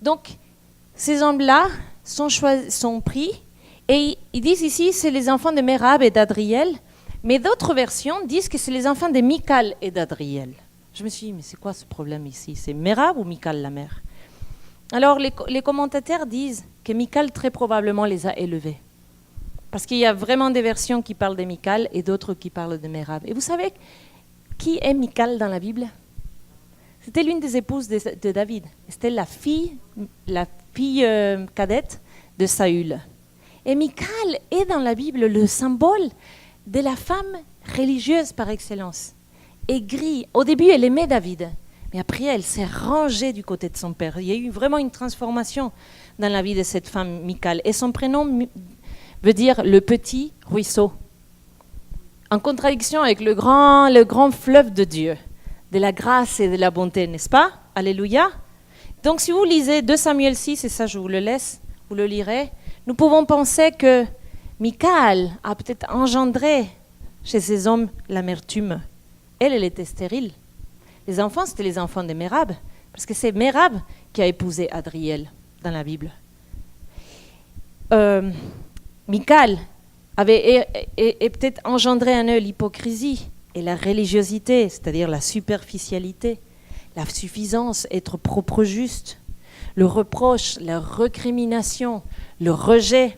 Donc ces hommes-là sont pris, et ils disent ici c'est les enfants de Mérab et d'Adriel, mais d'autres versions disent que c'est les enfants de Michal et d'Adriel. Je me suis dit, mais c'est quoi ce problème ici? C'est Mérab ou Michal la mère? Alors les commentateurs disent que Michal très probablement les a élevés. Parce qu'il y a vraiment des versions qui parlent de Michal et d'autres qui parlent de Mérab. Et vous savez qui est Michal dans la Bible? C'était l'une des épouses de David. C'était la fille cadette de Saül. Et Michal est dans la Bible le symbole de la femme religieuse par excellence. Aigrie. Au début, elle aimait David. Mais après, elle s'est rangée du côté de son père. Il y a eu vraiment une transformation dans la vie de cette femme Michal. Et son prénom veut dire le petit ruisseau. En contradiction avec le grand fleuve de Dieu, de la grâce et de la bonté, n'est-ce pas? Alléluia. Donc si vous lisez 2 Samuel 6, et ça je vous le laisse, vous le lirez, nous pouvons penser que Michal a peut-être engendré chez ces hommes l'amertume. Elle était stérile. Les enfants, c'était les enfants de Mérab, parce que c'est Mérab qui a épousé Adriel dans la Bible. Michal avait peut-être engendré en eux l'hypocrisie et la religiosité, c'est-à-dire la superficialité, la suffisance, être propre juste, le reproche, la recrimination, le rejet,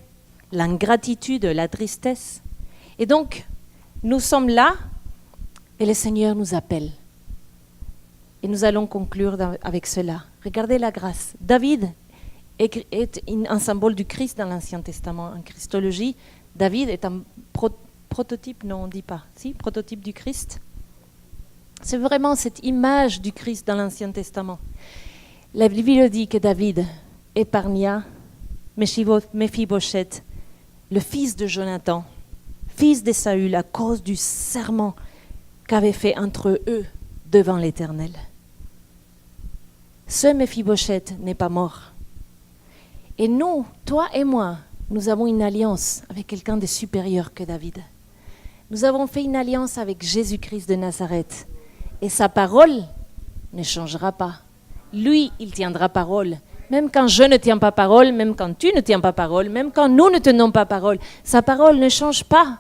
l'ingratitude, la tristesse. Et donc, nous sommes là et le Seigneur nous appelle. Et nous allons conclure avec cela. Regardez la grâce. David est un symbole du Christ dans l'Ancien Testament. En Christologie, David est un prototype, non on ne dit pas, si, prototype du Christ. C'est vraiment cette image du Christ dans l'Ancien Testament. La Bible dit que David épargna Méphibosheth, le fils de Jonathan, fils de Saül, à cause du serment qu'avait fait entre eux devant l'Éternel. Ce Méphibosheth n'est pas mort. Et nous, toi et moi, nous avons une alliance avec quelqu'un de supérieur que David. Nous avons fait une alliance avec Jésus-Christ de Nazareth. Et sa parole ne changera pas. Lui, il tiendra parole. Même quand je ne tiens pas parole, même quand tu ne tiens pas parole, même quand nous ne tenons pas parole, sa parole ne change pas.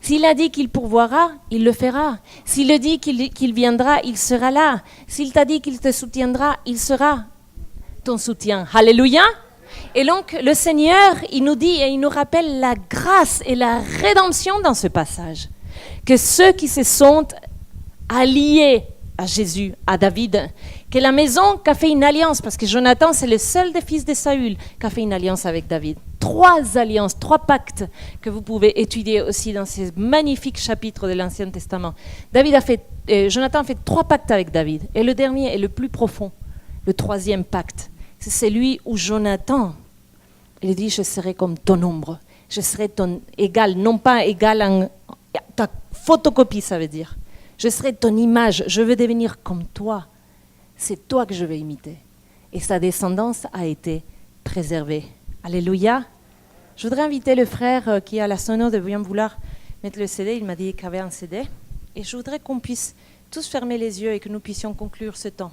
S'il a dit qu'il pourvoira, il le fera. S'il a dit qu'il viendra, il sera là. S'il t'a dit qu'il te soutiendra, il sera ton soutien. Alléluia! Et donc, le Seigneur, il nous dit et il nous rappelle la grâce et la rédemption dans ce passage. Que ceux qui se sont alliés à Jésus, à David, que la maison qui a fait une alliance, parce que Jonathan, c'est le seul des fils de Saül qui a fait une alliance avec David. 3 alliances, 3 pactes que vous pouvez étudier aussi dans ces magnifiques chapitres de l'Ancien Testament. Jonathan a fait 3 pactes avec David. Et le dernier est le plus profond, le 3e pacte. C'est celui où Jonathan, il dit, je serai comme ton ombre, je serai ton égal, non pas égal en ta photocopie, ça veut dire. Je serai ton image, je veux devenir comme toi. C'est toi que je vais imiter. et sa descendance a été préservée. Alléluia. Je voudrais inviter le frère qui est à la sono de bien vouloir mettre le CD. Il m'a dit qu'il y avait un CD. Et je voudrais qu'on puisse tous fermer les yeux et que nous puissions conclure ce temps.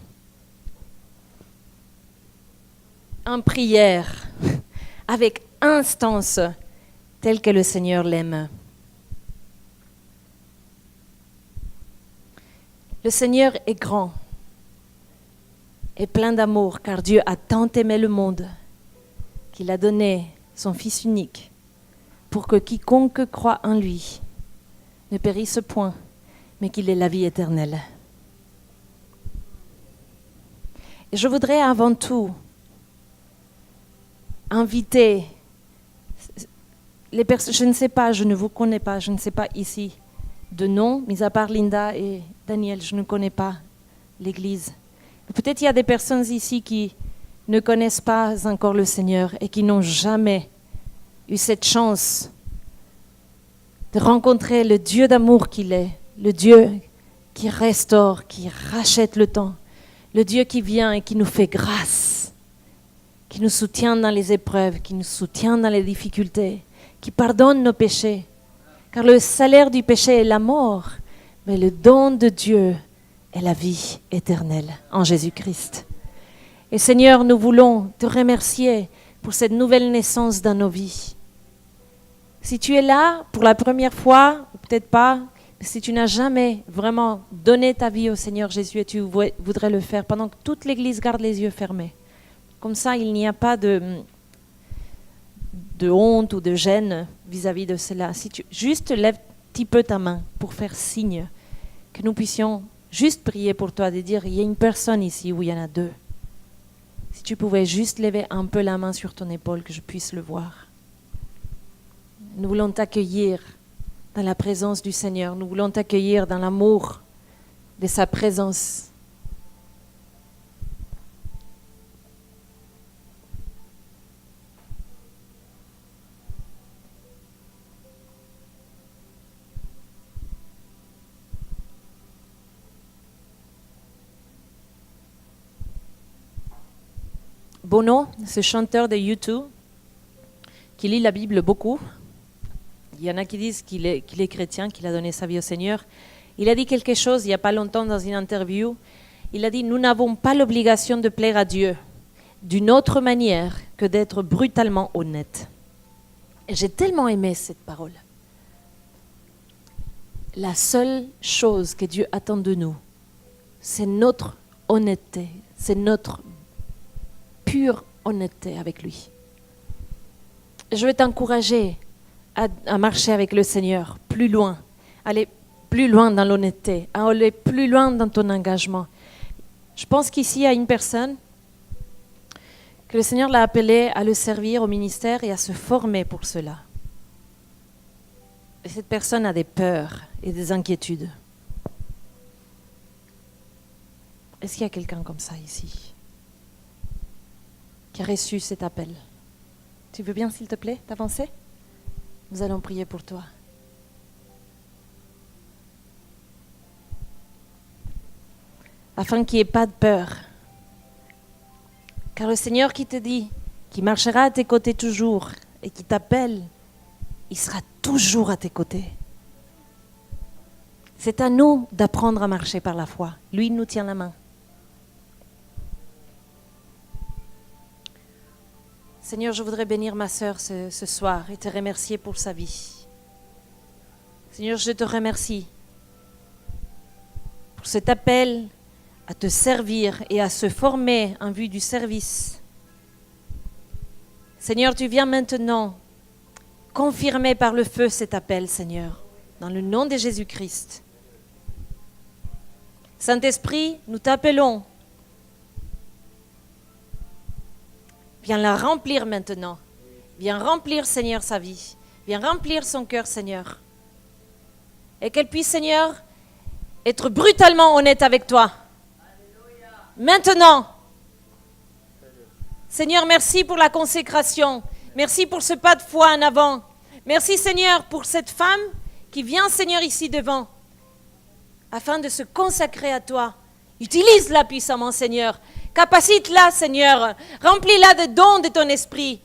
En prière, avec instance, tel que le Seigneur l'aime. Le Seigneur est grand et plein d'amour, car Dieu a tant aimé le monde qu'il a donné son Fils unique pour que quiconque croit en lui ne périsse point, mais qu'il ait la vie éternelle. Et je voudrais avant tout inviter les personnes, je ne sais pas, je ne vous connais pas, je ne sais pas ici de nom, mis à part Linda et Daniel, je ne connais pas l'Église. Peut-être il y a des personnes ici qui ne connaissent pas encore le Seigneur et qui n'ont jamais eu cette chance de rencontrer le Dieu d'amour qu'il est, le Dieu qui restaure, qui rachète le temps, le Dieu qui vient et qui nous fait grâce, qui nous soutient dans les épreuves, qui nous soutient dans les difficultés, qui pardonne nos péchés. Car le salaire du péché est la mort, mais le don de Dieu est la vie éternelle en Jésus-Christ. Et Seigneur, nous voulons te remercier pour cette nouvelle naissance dans nos vies. Si tu es là pour la première fois, ou peut-être pas, si tu n'as jamais vraiment donné ta vie au Seigneur Jésus et tu voudrais le faire pendant que toute l'Église garde les yeux fermés, comme ça il n'y a pas de honte ou de gêne vis-à-vis de cela. Si tu juste lève un petit peu ta main pour faire signe que nous puissions juste prier pour toi, de dire il y a une personne ici ou il y en a deux. Si tu pouvais juste lever un peu la main sur ton épaule, que je puisse le voir. Nous voulons t'accueillir dans la présence du Seigneur. Nous voulons t'accueillir dans l'amour de sa présence. Bono, ce chanteur de U2, qui lit la Bible beaucoup, il y en a qui disent qu'il est chrétien, qu'il a donné sa vie au Seigneur. Il a dit quelque chose il n'y a pas longtemps dans une interview. Il a dit « Nous n'avons pas l'obligation de plaire à Dieu d'une autre manière que d'être brutalement honnête. » Et j'ai tellement aimé cette parole. La seule chose que Dieu attend de nous, c'est notre honnêteté, c'est notre pure honnêteté avec lui. Je vais t'encourager à marcher avec le Seigneur plus loin, aller plus loin dans l'honnêteté, à aller plus loin dans ton engagement. Je pense qu'ici, il y a une personne que le Seigneur l'a appelée à le servir au ministère et à se former pour cela. Et cette personne a des peurs et des inquiétudes. Est-ce qu'il y a quelqu'un comme ça ici qui a reçu cet appel? Tu veux bien, s'il te plaît, t'avancer? Nous allons prier pour toi. Afin qu'il n'y ait pas de peur. Car le Seigneur qui te dit, qui marchera à tes côtés toujours et qui t'appelle, il sera toujours à tes côtés. C'est à nous d'apprendre à marcher par la foi. Lui, il nous tient la main. Seigneur, je voudrais bénir ma sœur ce soir et te remercier pour sa vie. Seigneur, je te remercie pour cet appel à te servir et à se former en vue du service. Seigneur, tu viens maintenant confirmer par le feu cet appel, Seigneur, dans le nom de Jésus-Christ. Saint-Esprit, nous t'appelons. Viens la remplir maintenant. Viens remplir, Seigneur, sa vie. Viens remplir son cœur, Seigneur. Et qu'elle puisse, Seigneur, être brutalement honnête avec toi. Alléluia. Maintenant. Seigneur, merci pour la consécration. Merci pour ce pas de foi en avant. Merci, Seigneur, pour cette femme qui vient, Seigneur, ici devant, afin de se consacrer à toi. Utilise-la puissamment, Seigneur. Capacite-la, Seigneur. Remplis-la de dons de ton esprit.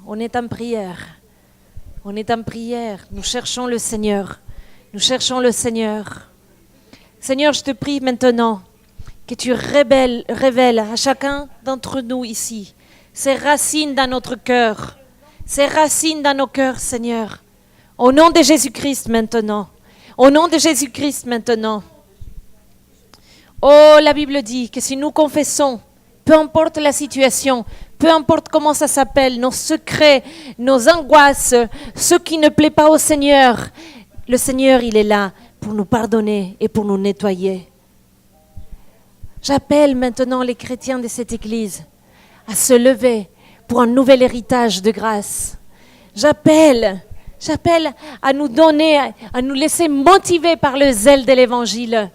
On est en prière. On est en prière. Nous cherchons le Seigneur. Nous cherchons le Seigneur. Seigneur, je te prie maintenant que tu révèles à chacun d'entre nous ici ces racines dans notre cœur. Ces racines dans nos cœurs, Seigneur. Au nom de Jésus-Christ maintenant. Au nom de Jésus-Christ maintenant. Oh, la Bible dit que si nous confessons, peu importe la situation, peu importe comment ça s'appelle, nos secrets, nos angoisses, ce qui ne plaît pas au Seigneur, le Seigneur, il est là pour nous pardonner et pour nous nettoyer. J'appelle maintenant les chrétiens de cette église à se lever pour un nouvel héritage de grâce. J'appelle à nous donner, à nous laisser motiver par le zèle de l'évangile,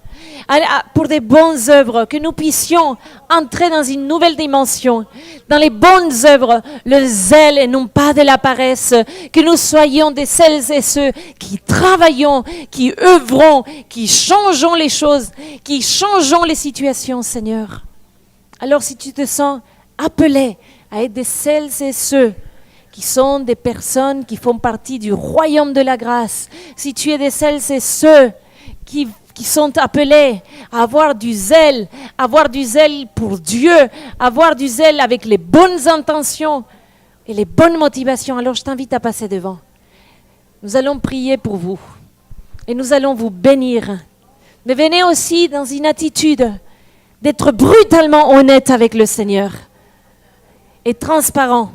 pour des bonnes œuvres, que nous puissions entrer dans une nouvelle dimension. Dans les bonnes œuvres, le zèle et non pas de la paresse, que nous soyons des celles et ceux qui travaillons, qui œuvrons, qui changeons les choses, qui changeons les situations, Seigneur. Alors si tu te sens appelé à être des celles et ceux qui sont des personnes qui font partie du royaume de la grâce, si tu es des celles et ceux qui sont appelés à avoir du zèle pour Dieu, avoir du zèle avec les bonnes intentions et les bonnes motivations, alors je t'invite à passer devant. Nous allons prier pour vous et nous allons vous bénir. Mais venez aussi dans une attitude d'être brutalement honnête avec le Seigneur et transparent.